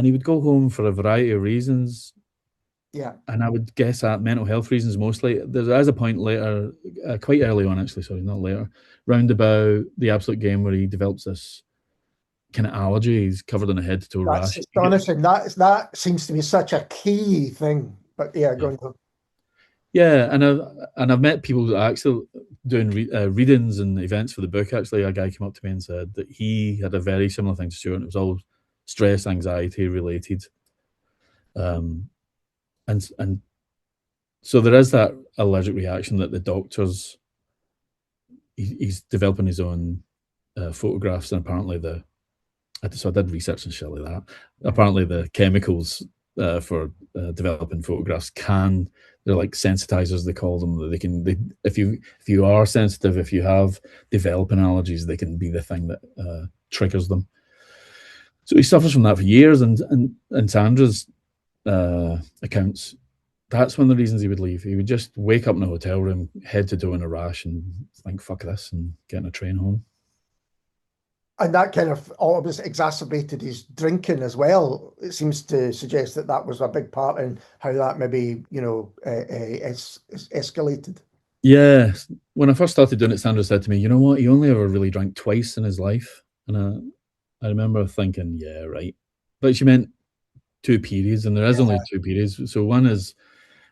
[SPEAKER 2] he would go home for a variety of reasons.
[SPEAKER 1] Yeah.
[SPEAKER 2] And I would guess at mental health reasons mostly. There's a point later, quite early on actually, sorry, not later, round about the Absolute Game where he develops this kind of allergy. He's covered on the head to toe
[SPEAKER 1] That's
[SPEAKER 2] rash.
[SPEAKER 1] astonishing. That seems to be such a key thing. But yeah,
[SPEAKER 2] Yeah.
[SPEAKER 1] going to.
[SPEAKER 2] Yeah, and I've met people that are actually doing readings and events for the book. Actually, a guy came up to me and said that he had a very similar thing to Stuart. And it was all stress, anxiety related, and so there is that allergic reaction that the doctors. He's developing his own photographs, and apparently so I did research and shit like that. Apparently, the chemicals for developing photographs they're like sensitizers, they call them. If you are sensitive, if you have developing allergies, they can be the thing that triggers them. So he suffers from that for years, and Sandra's accounts, that's one of the reasons he would leave. He would just wake up in a hotel room, head to toe in a rash, and think, fuck this, and get on a train home.
[SPEAKER 1] And that kind of almost exacerbated his drinking as well. It seems to suggest that that was a big part in how that maybe, escalated.
[SPEAKER 2] Yeah. When I first started doing it, Sandra said to me, you know what? He only ever really drank twice in his life. And I remember thinking, yeah, right. But she meant 2 periods, and there is only 2 periods. So one is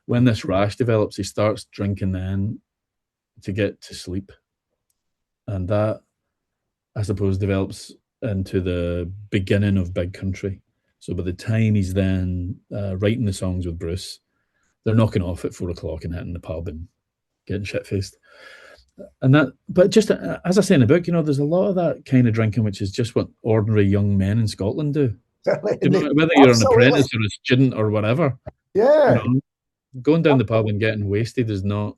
[SPEAKER 2] when this rash develops, he starts drinking then to get to sleep. And that, I suppose, develops into the beginning of Big Country. So by the time he's then writing the songs with Bruce, they're knocking off at 4 o'clock and hitting the pub and getting shit faced. And that, but just as I say in the book, there's a lot of that kind of drinking, which is just what ordinary young men in Scotland do. Whether you're an apprentice or a student or whatever,
[SPEAKER 1] yeah,
[SPEAKER 2] going down the pub and getting wasted is not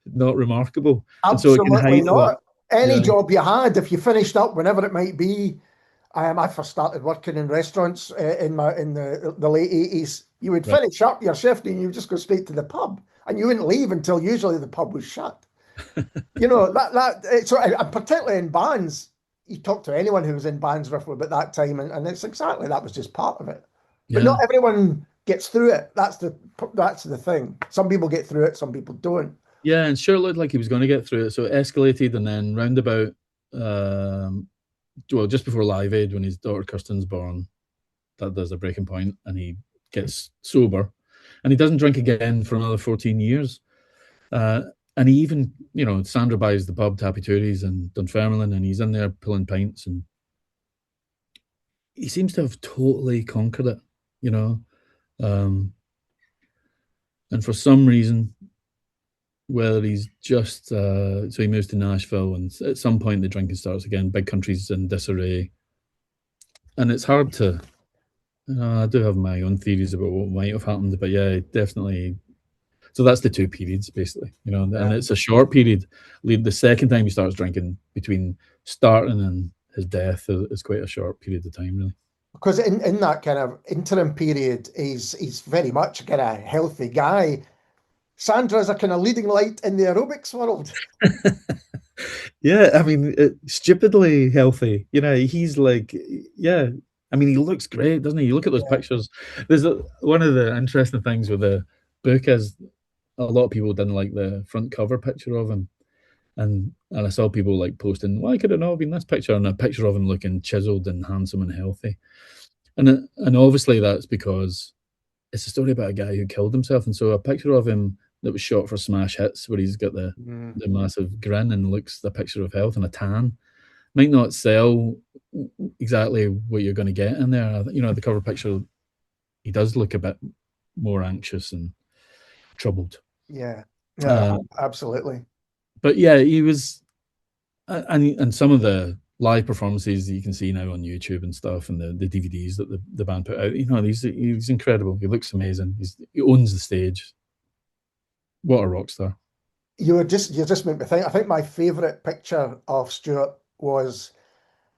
[SPEAKER 2] not remarkable.
[SPEAKER 1] Absolutely not. Any
[SPEAKER 2] Yeah.
[SPEAKER 1] job you had, if you finished up, whenever it might be. I first started working in restaurants in the late 80s. You would finish up your shift and you would just go straight to the pub, and you wouldn't leave until usually the pub was shut. So and particularly in bands, you talk to anyone who was in bands roughly about that time, and it's exactly that was just part of it. But not everyone gets through it. That's the thing. Some people get through it, some people don't.
[SPEAKER 2] Yeah, and sure looked like he was going to get through it. So it escalated, and then roundabout, just before Live Aid, when his daughter Kirsten's born, there's a breaking point, and he gets sober, and he doesn't drink again for another 14 years. And he even, Sandra buys the pub Tappy Tooties and Dunfermline, and he's in there pulling pints, and he seems to have totally conquered it, and for some reason, whether he's just so he moves to Nashville, and at some point the drinking starts again. Big Country's in disarray, and it's hard to. I do have my own theories about what might have happened, but yeah, definitely. So that's the 2 periods, basically, and it's a short period. The second time he starts drinking, between starting and his death, is quite a short period of time, really.
[SPEAKER 1] Because in that kind of interim period, he's very much a kind of healthy guy. Sandra's a kind of leading light in the aerobics world.
[SPEAKER 2] Yeah, I mean, stupidly healthy. He's like, yeah. I mean, he looks great, doesn't he? You look at those pictures. There's one of the interesting things with the book is a lot of people didn't like the front cover picture of him, and I saw people like posting, why could it not have been this picture, and a picture of him looking chiseled and handsome and healthy, and obviously that's because it's a story about a guy who killed himself, and so a picture of him that was shot for smash hits, where he's got the massive grin and looks the picture of health and a tan, might not sell exactly what you're going to get in there. You know, the cover picture, he does look a bit more anxious and troubled.
[SPEAKER 1] Yeah, absolutely.
[SPEAKER 2] But yeah, he was, and some of the live performances that you can see now on YouTube and stuff, and the DVDs that the band put out. You know, he's incredible. He looks amazing. He owns the stage. What a rock star!
[SPEAKER 1] You just made me think. I think my favourite picture of Stuart was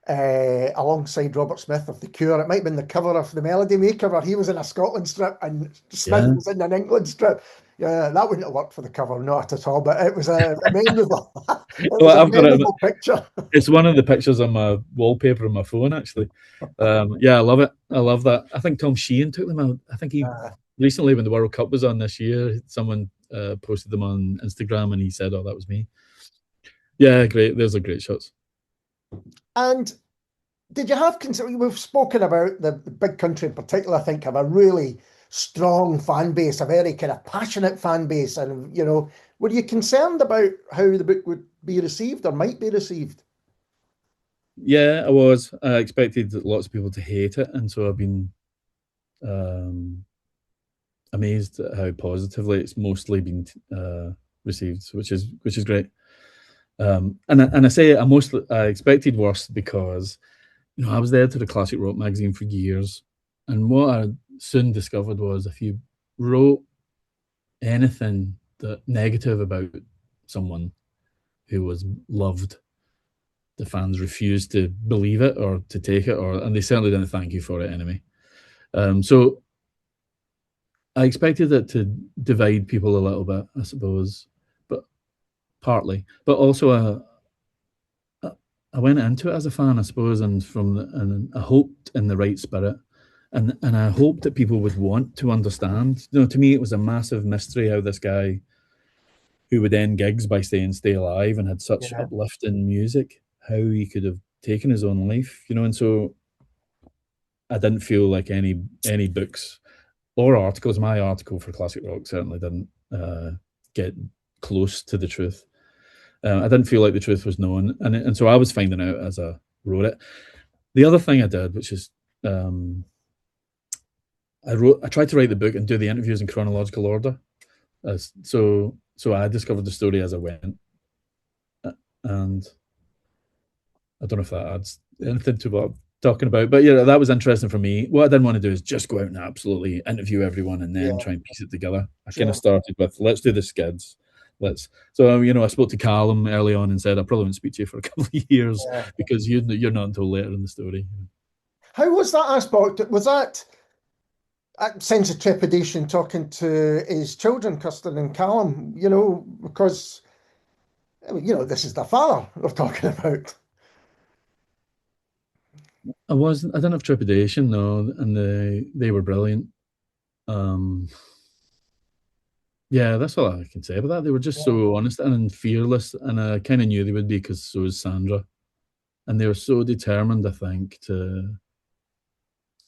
[SPEAKER 1] alongside Robert Smith of The Cure. It might have been the cover of the Melody Maker, where he was in a Scotland strip and Smith was in an England strip. Yeah, that wouldn't have worked for the cover, not at all. But it was a memorable, it was
[SPEAKER 2] Well,
[SPEAKER 1] a
[SPEAKER 2] I've got it.
[SPEAKER 1] picture.
[SPEAKER 2] It's one of the pictures on my wallpaper on my phone, actually. Yeah, I love it. I love that. I think Tom Sheehan took them out. I think he recently, when the World Cup was on this year, someone posted them on Instagram, and he said, "Oh, that was me." Yeah, great. Those are great shots.
[SPEAKER 1] And did you have we've spoken about the Big Country in particular, I think, have a really strong fan base, a very kind of passionate fan base. And, you know, were you concerned about how the book would be received or might be received?
[SPEAKER 2] Yeah, I was. I expected lots of people to hate it, and so I've been amazed at how positively it's mostly been received, which is great. And I say I expected worse because, you know, I was there to the classic rock magazine for years, and what I soon discovered was if you wrote anything that negative about someone who was loved, the fans refused to believe it or to take it, and they certainly didn't thank you for it anyway. So I expected it to divide people a little bit, I suppose, but partly, but also I went into it as a fan, I suppose, and I hoped in the right spirit, and I hoped that people would want to understand. You know, to me, it was a massive mystery how this guy, who would end gigs by saying "Stay alive" and had such uplifting music, how he could have taken his own life. You know, and so I didn't feel like any books or articles. My article for Classic Rock certainly didn't get close to the truth. I didn't feel like the truth was known, and so I was finding out as I wrote it. The other thing I did, which is I tried to write the book and do the interviews in chronological order, so I discovered the story as I went, and I don't know if that adds anything to what I'm talking about, but yeah, that was interesting for me. What I didn't want to do is just go out and absolutely interview everyone and then try and piece it together. I kind of started with, let's do the skids. So you know, I spoke to Callum early on and said I probably won't speak to you for a couple of years because you're not until later in the story.
[SPEAKER 1] How was that aspect? Was that a sense of trepidation talking to his children, Kirsten and Callum? You know, because you know this is their father we're talking about.
[SPEAKER 2] I didn't have trepidation, no, and they were brilliant. Yeah, that's all I can say about that. They were just so honest and fearless, and I kind of knew they would be because so is Sandra. And they were so determined, I think, to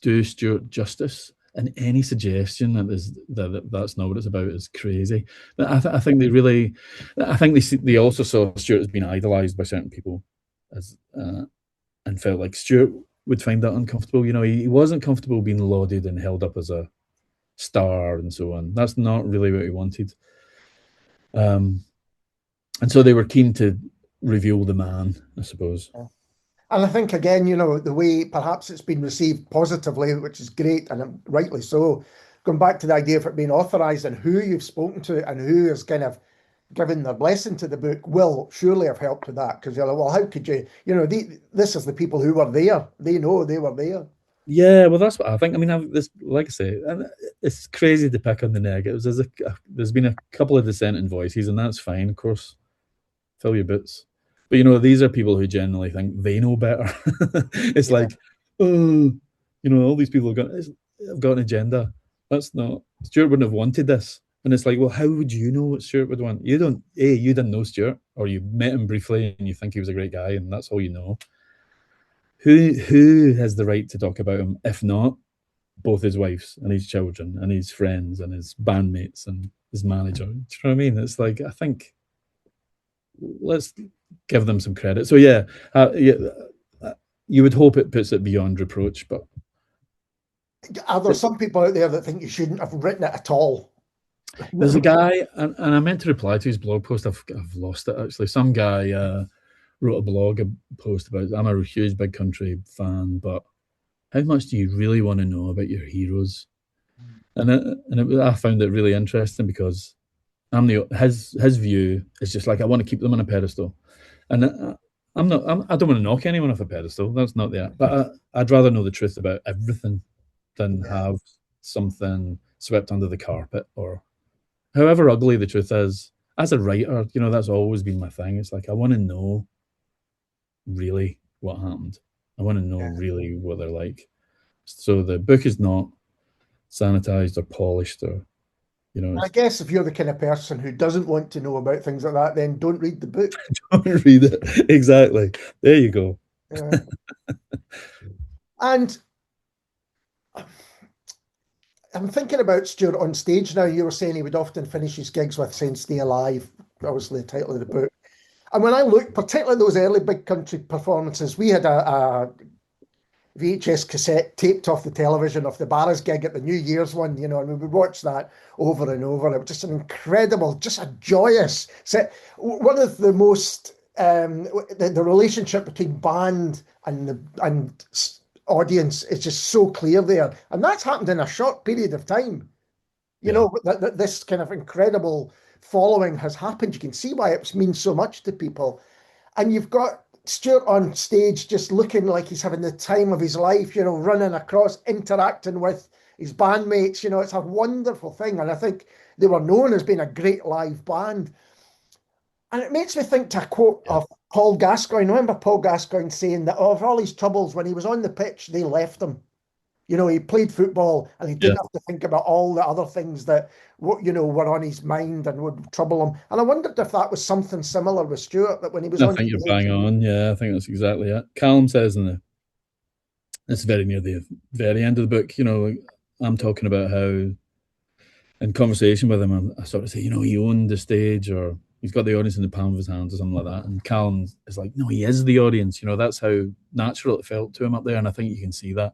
[SPEAKER 2] do Stuart justice. And any suggestion that's not what it's about is crazy. But I think they really, I think they also saw Stuart as being idolised by certain people, and felt like Stuart would find that uncomfortable. You know, he wasn't comfortable being lauded and held up as a star and so on. That's not really what he wanted. And so they were keen to reveal the man, I suppose.
[SPEAKER 1] And I think, again, you know, the way perhaps it's been received positively, which is great, and rightly so, going back to the idea of it being authorised and who you've spoken to and who has kind of given their blessing to the book will surely have helped with that. Because you're like, well, how could you, you know, this is the people who were there. They know they were there.
[SPEAKER 2] Yeah, well, that's what I think. I mean, like I say, it's crazy to pick on the negatives. There's been a couple of dissenting voices, and that's fine, of course. Fill your boots. But, you know, these are people who generally think they know better. It's like, oh, you know, all these people have got an agenda. That's not, Stuart wouldn't have wanted this. And it's like, well, how would you know what Stuart would want? You don't, you didn't know Stuart, or you met him briefly and you think he was a great guy, and that's all you know. Who has the right to talk about him if not both his wives and his children and his friends and his bandmates and his manager? Do you know what I mean? It's like, I think, let's give them some credit. So yeah, you would hope it puts it beyond reproach, but
[SPEAKER 1] Are there some people out there that think you shouldn't have written it at all?
[SPEAKER 2] there's a guy, and I meant to reply to his blog post. I've lost it actually. Some guy wrote a blog post about, I'm a huge Big Country fan, but how much do you really want to know about your heroes? And I found it really interesting because his view is just like, I want to keep them on a pedestal, and I don't want to knock anyone off a pedestal. That's not the, but I'd rather know the truth about everything than have something swept under the carpet, or however ugly the truth is. As a writer, that's always been my thing. It's like, I want to know really what happened. I want to know really what they're like. So the book is not sanitized or polished, or
[SPEAKER 1] I guess if you're the kind of person who doesn't want to know about things like that, then don't read the book.
[SPEAKER 2] Don't read it. Exactly. There you go.
[SPEAKER 1] Yeah. And I'm thinking about Stuart on stage now. You were saying he would often finish his gigs with saying "Stay Alive," obviously the title of the book. And when I look, particularly those early Big Country performances, we had a VHS cassette taped off the television of the Barras gig at the New Year's one, and we would watch that over and over. It was just an incredible, just a joyous set. One of the most, the relationship between band and audience is just so clear there. And that's happened in a short period of time. That this kind of incredible following has happened. You can see why it means so much to people. And you've got Stuart on stage just looking like he's having the time of his life, running across, interacting with his bandmates. It's a wonderful thing. And I think they were known as being a great live band. And it makes me think to a quote of Paul Gascoigne. Remember Paul Gascoigne saying that of all his troubles, when he was on the pitch, they left him. He played football and he didn't have to think about all the other things that, were on his mind and would trouble him. And I wondered if that was something similar with Stuart, that when he was on.
[SPEAKER 2] I think you're bang on. Yeah, I think that's exactly it. Callum says it's very near the very end of the book, I'm talking about how in conversation with him, I sort of say, he owned the stage, or he's got the audience in the palm of his hand or something like that. And Callum is like, no, he is the audience. That's how natural it felt to him up there. And I think you can see that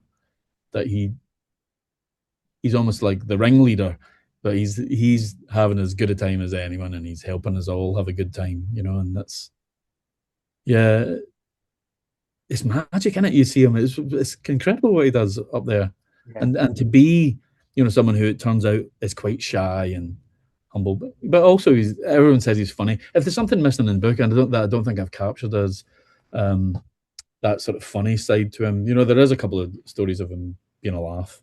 [SPEAKER 2] he's almost like the ringleader, but he's having as good a time as anyone, and he's helping us all have a good time, and that's, it's magic, isn't it? You see him, it's incredible what he does up there. And to be, someone who it turns out is quite shy and humble, but also everyone says he's funny. If there's something missing in the book, and I don't think I've captured as that sort of funny side to him, there is a couple of stories of him being a laugh.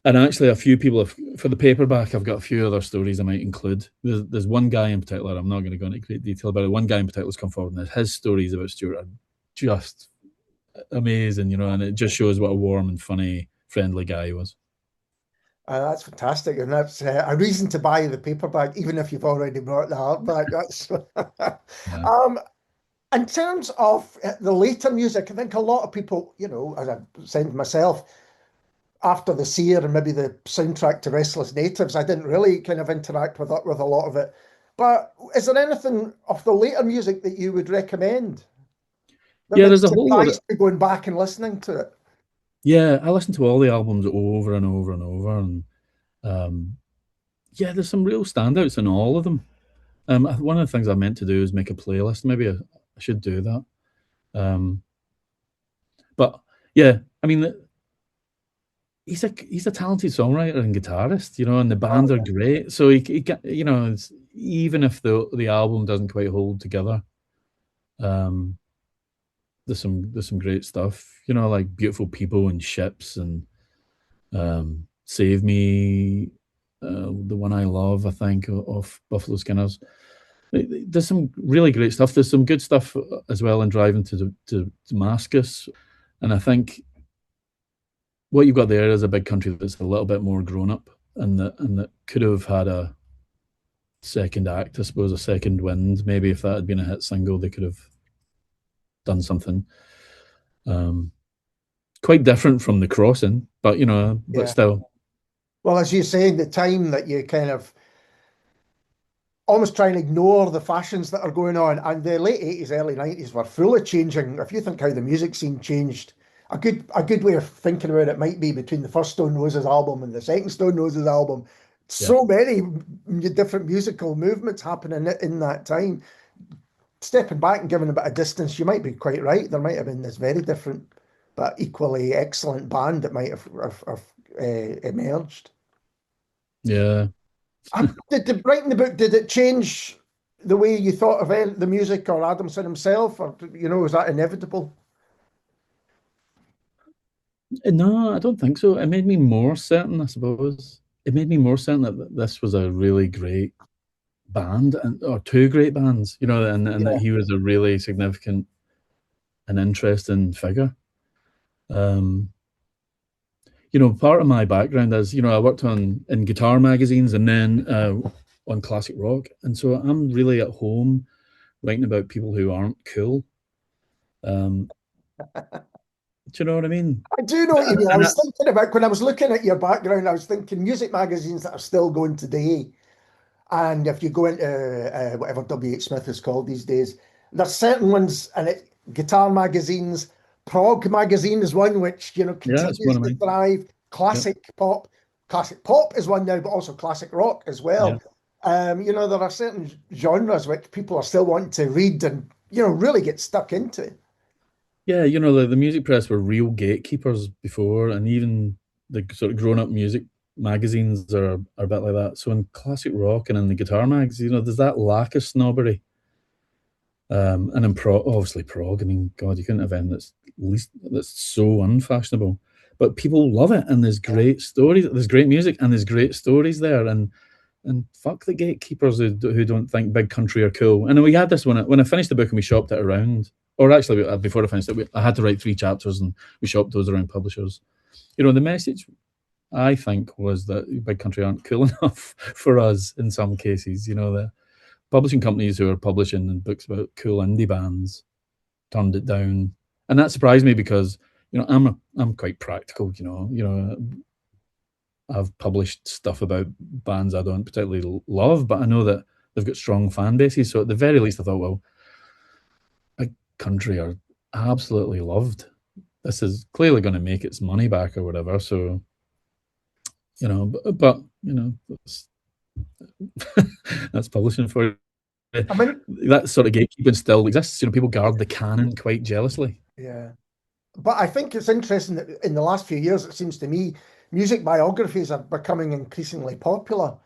[SPEAKER 2] And actually, a few people for the paperback, I've got a few other stories I might include. There's one guy in particular, I'm not going to go into great detail about it. One guy in particular has come forward, and his stories about Stuart are just amazing, and it just shows what a warm and funny, friendly guy he was.
[SPEAKER 1] That's fantastic, and that's a reason to buy the paperback, even if you've already bought the hardback. That's in terms of the later music, I think a lot of people, as I said myself, after The Seer and maybe the soundtrack to Restless Natives, I didn't really kind of interact with a lot of it. But is there anything of the later music that you would recommend?
[SPEAKER 2] There's a whole lot of
[SPEAKER 1] going back and listening to it.
[SPEAKER 2] Yeah, I listened to all the albums over and over and over, and there's some real standouts in all of them. One of the things I meant to do is make a playlist. Maybe I should do that. But yeah, I mean, he's a talented songwriter and guitarist, and the band are great. So he even if the album doesn't quite hold together, there's some great stuff, like Beautiful People and Ships and Save Me, the one I love, I think, of Buffalo Skinners. There's some really great stuff. There's some good stuff as well in Driving to Damascus. And I think what you've got there is a Big Country that's a little bit more grown up. and that could have had a second act, I suppose, a second wind. Maybe if that had been a hit single, they could have done something um, quite different from The Crossing, but but
[SPEAKER 1] Yeah.
[SPEAKER 2] still,
[SPEAKER 1] Well, as you say, the time that you kind of almost try and ignore the fashions that are going on, and the late 80s, early 90s were full of changing. If you think how the music scene changed, a good way of thinking about it might be between the first Stone Roses album and the second Stone Roses album.
[SPEAKER 2] yeah,
[SPEAKER 1] So many different musical movements happening in that time. Stepping back and giving a bit of distance, you might be quite right. There might have been this very different but equally excellent band that might have emerged.
[SPEAKER 2] yeah.
[SPEAKER 1] Did writing the book, did it change the way you thought of the music or Adamson himself, or was that inevitable?
[SPEAKER 2] No, I don't think so. It made me more certain, I suppose. It made me more certain that this was a really great band, and or two great bands, and that
[SPEAKER 1] Yeah.
[SPEAKER 2] he was a really significant and interesting figure. Um, part of my background is, I worked in guitar magazines and then on classic rock, and so I'm really at home writing about people who aren't cool. Um, do you know what I mean?
[SPEAKER 1] I do know what you
[SPEAKER 2] And,
[SPEAKER 1] mean. I
[SPEAKER 2] and I,
[SPEAKER 1] was thinking about when I was looking at your background, I was thinking music magazines that are still going today. And if you go into whatever W.H. Smith is called these days, there's certain ones, and guitar magazines, prog magazine is one which
[SPEAKER 2] yeah, it's one
[SPEAKER 1] continues
[SPEAKER 2] of
[SPEAKER 1] to
[SPEAKER 2] mine.
[SPEAKER 1] thrive.
[SPEAKER 2] Yep.
[SPEAKER 1] Classic pop is one now, but also classic rock as
[SPEAKER 2] Yeah.
[SPEAKER 1] well. There are certain genres which people are still wanting to read and really get stuck into.
[SPEAKER 2] Yeah, the music press were real gatekeepers before, and even the sort of grown-up music magazines are a bit like that. So in classic rock and in the guitar mags, there's that lack of snobbery. And in obviously prog, I mean, God, you couldn't have anything that's so unfashionable. But people love it, and there's
[SPEAKER 1] Yeah.
[SPEAKER 2] great stories, there's great music, and there's great stories there. And fuck the gatekeepers who don't think Big Country are cool. And then we had this when I finished the book and we shopped it around. Or actually, before I finished it, I had to write 3 chapters, and we shopped those around publishers. The message I think was that Big Country aren't cool enough for us in some cases. The publishing companies who are publishing books about cool indie bands turned it down, and that surprised me because I'm quite practical. I've published stuff about bands I don't particularly love, but I know that they've got strong fan bases. So at the very least, I thought, well, Big Country are absolutely loved. This is clearly going to make its money back or whatever. So but that's, that's publishing for you.
[SPEAKER 1] I mean,
[SPEAKER 2] That sort of gatekeeping still exists. People guard the canon quite jealously.
[SPEAKER 1] yeah. But I think it's interesting that in the last few years, it seems to me, music biographies are becoming increasingly popular.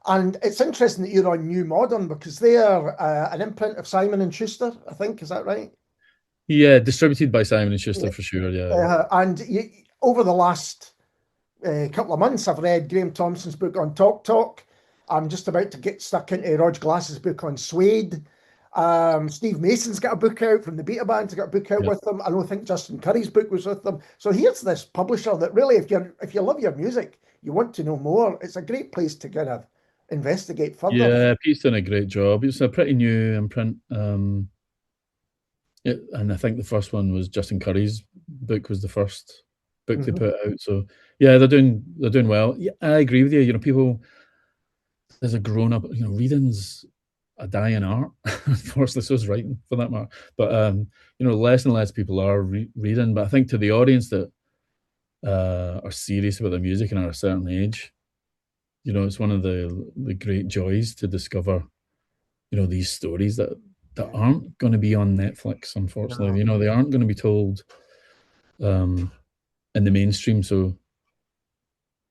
[SPEAKER 1] And it's interesting that you're on New Modern because they are an imprint of Simon and Schuster, I think. Is that right?
[SPEAKER 2] Yeah, distributed by Simon and
[SPEAKER 1] Yeah.
[SPEAKER 2] Schuster for sure. Yeah,
[SPEAKER 1] And over the last couple of months, I've read Graham Thompson's book on Talk Talk. I'm just about to get stuck into Rog Glass's book on Suede. Steve Mason's got a book out from the Beta Band's got a book out
[SPEAKER 2] yeah,
[SPEAKER 1] with them. I don't think Justin Curry's book was with them. So here's this publisher that really, if you love your music, you want to know more, it's a great place to kind of investigate further.
[SPEAKER 2] yeah. Pete's done a great job. It's a pretty new imprint. And I think the first one was Justin Curry's book was the first book they
[SPEAKER 1] Mhm.
[SPEAKER 2] put out. So yeah, they're doing well. Yeah, I agree with you. People, there's a grown up. Reading's a dying art. Unfortunately, so is writing for that matter. But less and less people are reading. But I think to the audience that are serious about their music and are a certain age, it's one of the great joys to discover, these stories that
[SPEAKER 1] Yeah.
[SPEAKER 2] aren't going to be on Netflix. Unfortunately,
[SPEAKER 1] No.
[SPEAKER 2] they aren't going to be told um, in the mainstream. So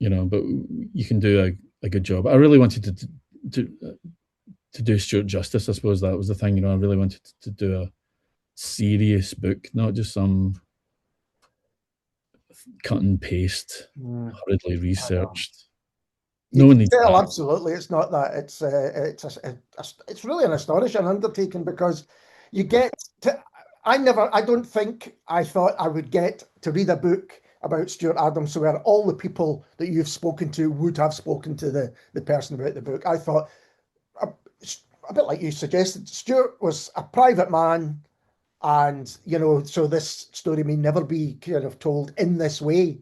[SPEAKER 2] but you can do a good job. I really wanted to do Stuart justice. I suppose that was the thing. I really wanted to do a serious book, not just some cut and paste,
[SPEAKER 1] Mm,
[SPEAKER 2] hurriedly
[SPEAKER 1] I know.
[SPEAKER 2] researched.
[SPEAKER 1] You
[SPEAKER 2] No
[SPEAKER 1] can
[SPEAKER 2] one needs
[SPEAKER 1] tell
[SPEAKER 2] that.
[SPEAKER 1] absolutely it's not that. It's really an astonishing undertaking because you get to. I don't think I thought I would get to read a book about Stuart Adamson, where all the people that you've spoken to would have spoken to the person about the book. I thought, a, a bit like you suggested, Stuart was a private man, and so this story may never be kind of told in this way.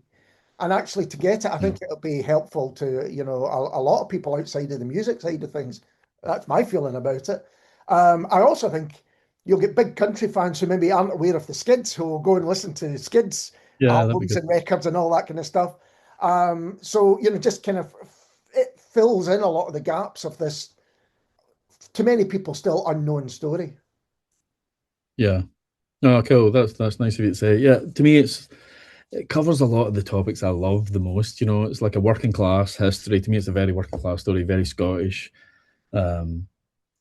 [SPEAKER 1] And actually, to get it, I
[SPEAKER 2] Yeah.
[SPEAKER 1] think it'll be helpful to a lot of people outside of the music side of things. That's my feeling about it. I also think you'll get big country fans who maybe aren't aware of the Skids, who will go and listen to Skids
[SPEAKER 2] Yeah, that'd be
[SPEAKER 1] albums
[SPEAKER 2] good.
[SPEAKER 1] and records and all that kind of stuff. So just kind of it fills in a lot of the gaps of this, to many people, still unknown story.
[SPEAKER 2] Yeah. Oh, cool. That's nice of you to say. Yeah, to me, it covers a lot of the topics I love the most. It's like a working class history. To me, it's a very working class story, very Scottish. Um,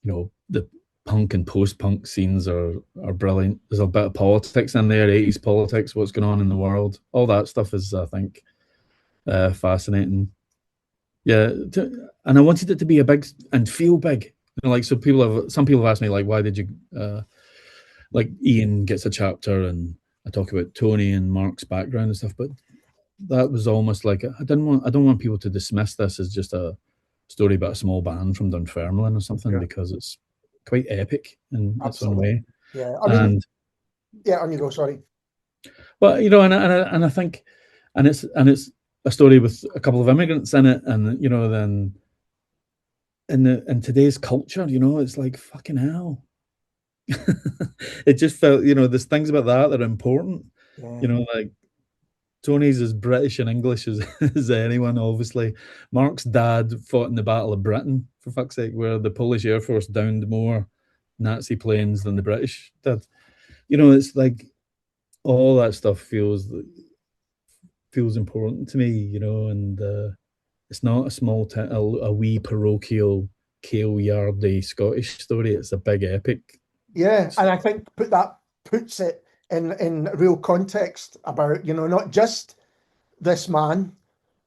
[SPEAKER 2] the punk and post-punk scenes are brilliant. There's a bit of politics in there, 80s politics, what's going on in the world. All that stuff is, I think, fascinating. Yeah, and I wanted it to be a big and feel big. Like, so some people have asked me, like, why did you like Ian gets a chapter and I talk about Tony and Mark's background and stuff, but that was almost like I don't want people to dismiss this as just a story about a small band from Dunfermline or something,
[SPEAKER 1] Yeah,
[SPEAKER 2] because it's quite epic in its own
[SPEAKER 1] absolutely.
[SPEAKER 2] way.
[SPEAKER 1] Yeah, I mean,
[SPEAKER 2] And
[SPEAKER 1] yeah, on you go. Sorry.
[SPEAKER 2] well, and I think, and it's a story with a couple of immigrants in it, and then in today's culture, it's like fucking hell. It just felt, there's things about that are important.
[SPEAKER 1] Yeah,
[SPEAKER 2] Like Tony's as British and English as, as anyone, obviously. Mark's dad fought in the Battle of Britain, for fuck's sake, where the Polish Air Force downed more Nazi planes than the British did. It's like all that stuff feels important to me, and it's not a small, a wee parochial, Kale Yardy Scottish story. It's a big epic.
[SPEAKER 1] yeah, and I think puts it in real context about not just this man,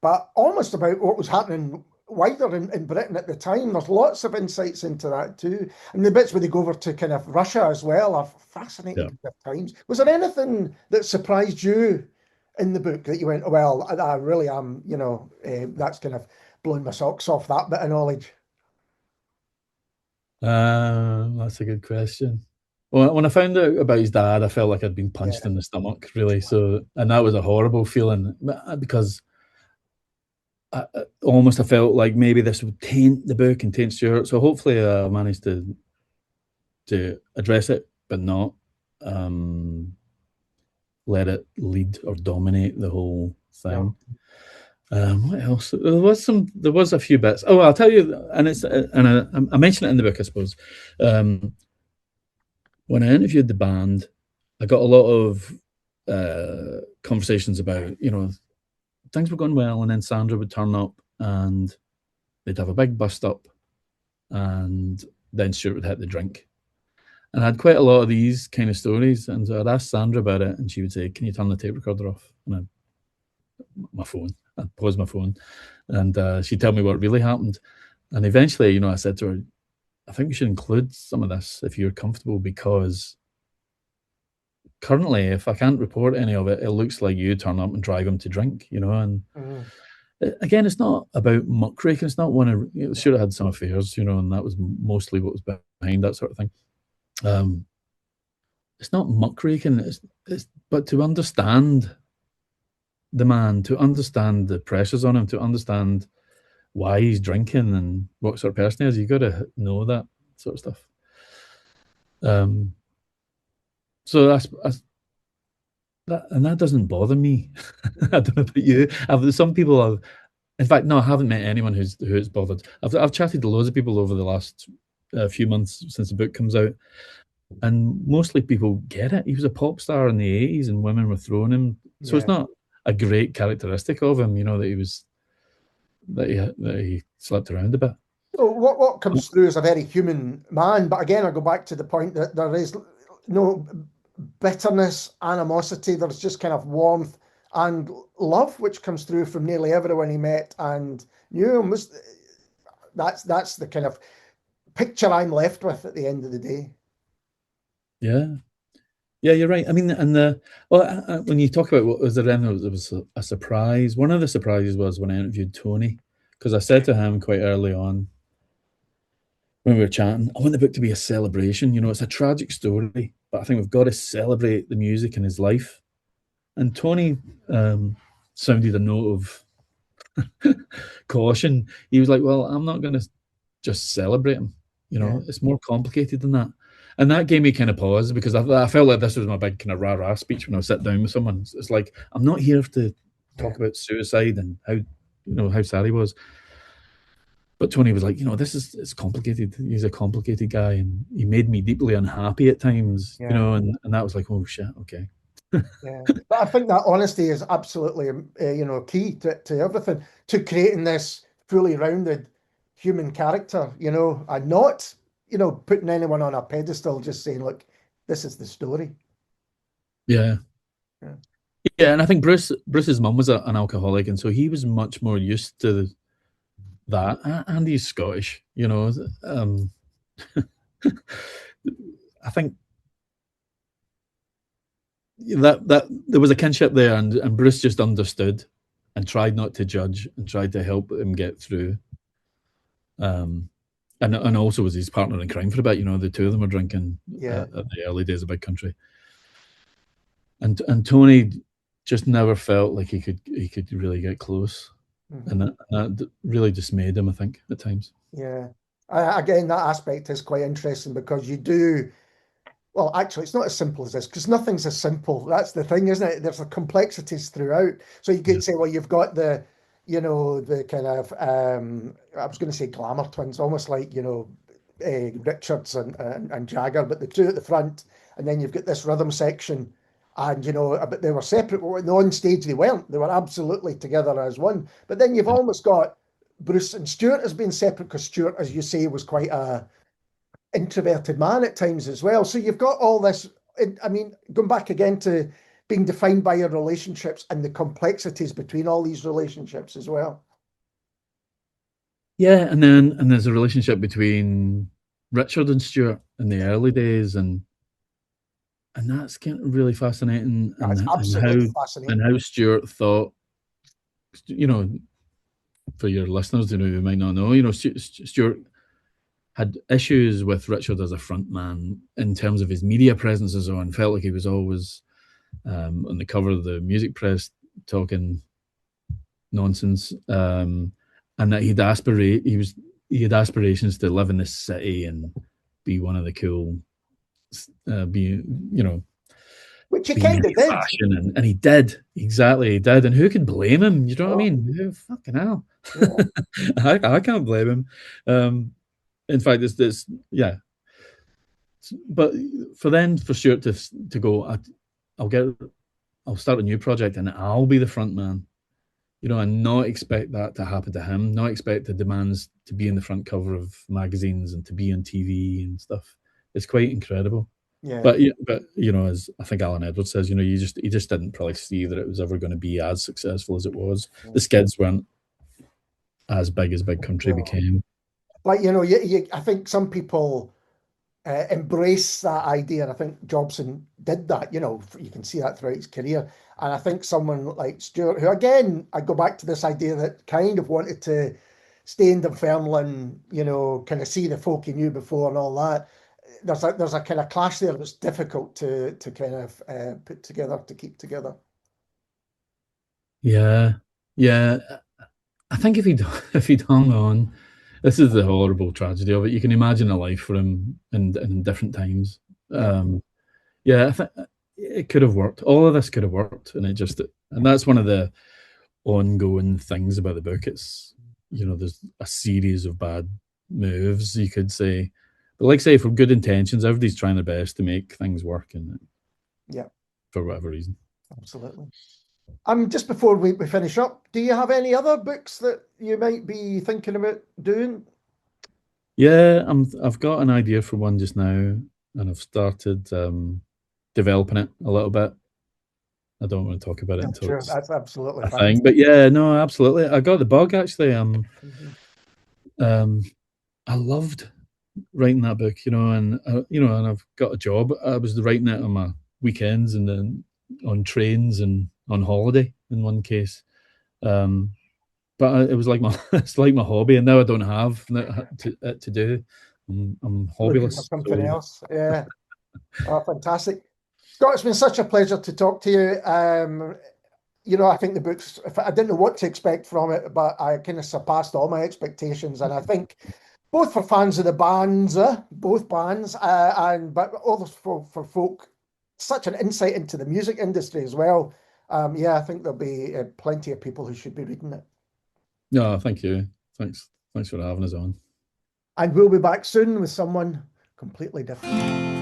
[SPEAKER 1] but almost about what was happening wider in Britain at the time. There's lots of insights into that too. And the bits where they go over to kind of Russia as well are
[SPEAKER 2] Yeah.
[SPEAKER 1] fascinating at times. Was there anything that surprised you in the book that you went, oh, well, I really am, that's kind of blowing my socks off, that bit of knowledge?
[SPEAKER 2] That's a good question. Well, when I found out about his dad, I felt like I'd been
[SPEAKER 1] Yeah,
[SPEAKER 2] punched in the stomach, really. So, and that was a horrible feeling, because I felt like maybe this would taint the book and taint Stuart. So hopefully, I managed to address it, but not let it lead or dominate the whole
[SPEAKER 1] no,
[SPEAKER 2] thing. What else? There was a few bits. Oh, I'll tell you, and I mentioned it in the book, I suppose. When I interviewed the band, I got a lot of conversations about, things were going well, and then Sandra would turn up and they'd have a big bust up, and then Stuart would hit the drink. And I had quite a lot of these kind of stories. And so I'd ask Sandra about it, and she would say, "Can you turn the tape recorder off?" And I'd pause my phone, and she'd tell me what really happened. And eventually, I said to her, "I think we should include some of this if you're comfortable, because currently, if I can't report any of it, it looks like you turn up and drive him to drink, And
[SPEAKER 1] mhm,
[SPEAKER 2] again, it's not about muckraking. It's not one of, sure, I had some affairs, and that was mostly what was behind that sort of thing. It's not muckraking. But to understand the man, to understand the pressures on him, to understand why he's drinking and what sort of person he is, you got to know that sort of stuff. Um, so that's that, and that doesn't bother me. I don't know about you. Some people have, in fact, no, I haven't met anyone who's bothered. I've chatted to loads of people over the last few months since the book comes out, and mostly people get it. He was a pop star in the 80s, and women were throwing him. So it's
[SPEAKER 1] yeah.
[SPEAKER 2] not a great characteristic of him, that he slept around a bit.
[SPEAKER 1] So what comes through is a very human man, but again, I go back to the point that there is no bitterness, animosity. There's just kind of warmth and love, which comes through from nearly everyone he met and knew him. That's the kind of picture I'm left with at the end of the day.
[SPEAKER 2] Yeah, Yeah, you're right. I mean, when you talk about what was there, then there was a surprise. One of the surprises was when I interviewed Tony, because I said to him quite early on when we were chatting, I want the book to be a celebration. You know, it's a tragic story, but I think we've got to celebrate the music in his life. And Tony sounded a note of caution. He was like, "Well, I'm not going to just celebrate him. You
[SPEAKER 1] Yeah,
[SPEAKER 2] know, it's more complicated than that." And that gave me kind of pause because I felt like this was my big kind of rah-rah speech when I was sitting down with someone. It's like, I'm not here to
[SPEAKER 1] yeah,
[SPEAKER 2] talk about suicide and how sad he was. But Tony was like, it's complicated. He's a complicated guy, and he made me deeply unhappy at times,
[SPEAKER 1] yeah,
[SPEAKER 2] and that was like, oh shit, okay.
[SPEAKER 1] yeah. But I think that honesty is absolutely, key to everything, to creating this fully rounded human character, and not, putting anyone on a pedestal, just saying, look, this is the story.
[SPEAKER 2] Yeah.
[SPEAKER 1] Yeah,
[SPEAKER 2] Yeah, and I think Bruce's mum was an alcoholic, and so he was much more used to that, and he's Scottish, I think that there was a kinship there, and Bruce just understood and tried not to judge and tried to help him get through. And also was his partner in crime for a bit. The two of them were drinking
[SPEAKER 1] yeah,
[SPEAKER 2] at the early days of Big Country, and Tony just never felt like he could really get close, and that really dismayed him, I think, at times.
[SPEAKER 1] yeah. Again, that aspect is quite interesting because you do. Well, actually, it's not as simple as this because nothing's as simple. That's the thing, isn't it? There's a complexities throughout. So you could say, well, you've got the kind of, I was going to say glamour twins, almost like, Richards and Jagger, but the two at the front, and then you've got this rhythm section, and but they were separate. But on stage, they weren't. They were absolutely together as one. But then you've
[SPEAKER 2] Yeah.
[SPEAKER 1] almost got Bruce and Stuart as being separate because Stuart, as you say, was quite a introverted man at times as well. So you've got all this. I mean, going back again to being defined by your relationships and the complexities between all these relationships as well.
[SPEAKER 2] Yeah, and there's a relationship between Richard and Stuart in the early days, and that's kind of really fascinating,
[SPEAKER 1] That's
[SPEAKER 2] and
[SPEAKER 1] absolutely
[SPEAKER 2] how
[SPEAKER 1] fascinating.
[SPEAKER 2] Stuart thought, you know, for your listeners, who might not know, Stuart had issues with Richard as a front man in terms of his media presence and so on. Felt like he was always on the cover of the music press talking nonsense, and that he had aspirations to live in this city and be one of the cool, be
[SPEAKER 1] Which he
[SPEAKER 2] be in
[SPEAKER 1] kind of did.
[SPEAKER 2] fashion, and he did, exactly, he did. And who could blame him? You know what I
[SPEAKER 1] Oh,
[SPEAKER 2] mean? Who fucking hell?
[SPEAKER 1] yeah,
[SPEAKER 2] I can't blame him. In fact, it's yeah. But for Stuart to go, I'll start a new project and I'll be the front man, and not expect that to happen to him, not expect the demands to be in the front cover of magazines and to be on TV and stuff. It's quite incredible.
[SPEAKER 1] yeah,
[SPEAKER 2] But as I think Alan Edwards says, he just didn't probably see that it was ever going to be as successful as it was. The Skids weren't as big as Big Country
[SPEAKER 1] no.
[SPEAKER 2] became.
[SPEAKER 1] But I think some people embrace that idea, and I think Jobson did that. You can see that throughout his career. And I think someone like Stuart, who again, I go back to this idea that kind of wanted to stay in Dunfermline, kind of see the folk he knew before and all that. There's a kind of clash there that's difficult to kind of put together, to keep together.
[SPEAKER 2] Yeah, yeah. I think if he'd if he'd hung on, this is the horrible tragedy of it. You can imagine a life for him in different times.
[SPEAKER 1] Yeah,
[SPEAKER 2] Yeah, I think it could have worked. All of this could have worked, and that's one of the ongoing things about the book. It's there's a series of bad moves, you could say, but like say, for good intentions, everybody's trying their best to make things work, and
[SPEAKER 1] yeah,
[SPEAKER 2] for whatever reason.
[SPEAKER 1] absolutely. Just before we finish up, do you have any other books that you might be thinking about doing?
[SPEAKER 2] Yeah, I've got an idea for one just now, and I've started developing it a little bit. I don't want to talk about it
[SPEAKER 1] Yeah,
[SPEAKER 2] until
[SPEAKER 1] sure,
[SPEAKER 2] it's
[SPEAKER 1] that's absolutely
[SPEAKER 2] a
[SPEAKER 1] fine.
[SPEAKER 2] thing. But yeah, no, absolutely. I got the bug actually.
[SPEAKER 1] Mhm.
[SPEAKER 2] Um, I loved writing that book, and and I've got a job. I was writing it on my weekends and then on trains and on holiday in one case. But it was like it's like my hobby, and now I don't have it to do. I'm
[SPEAKER 1] Looking for
[SPEAKER 2] hobbyless.
[SPEAKER 1] something
[SPEAKER 2] So
[SPEAKER 1] else. Yeah. Oh, fantastic. Scott, it's been such a pleasure to talk to you. I think the book's, I didn't know what to expect from it, but I kind of surpassed all my expectations. And I think both for fans of the bands, both bands, but also for folk, such an insight into the music industry as well. I think there'll be plenty of people who should be reading it.
[SPEAKER 2] no, thank you. Thanks for having us on.
[SPEAKER 1] And we'll be back soon with someone completely different.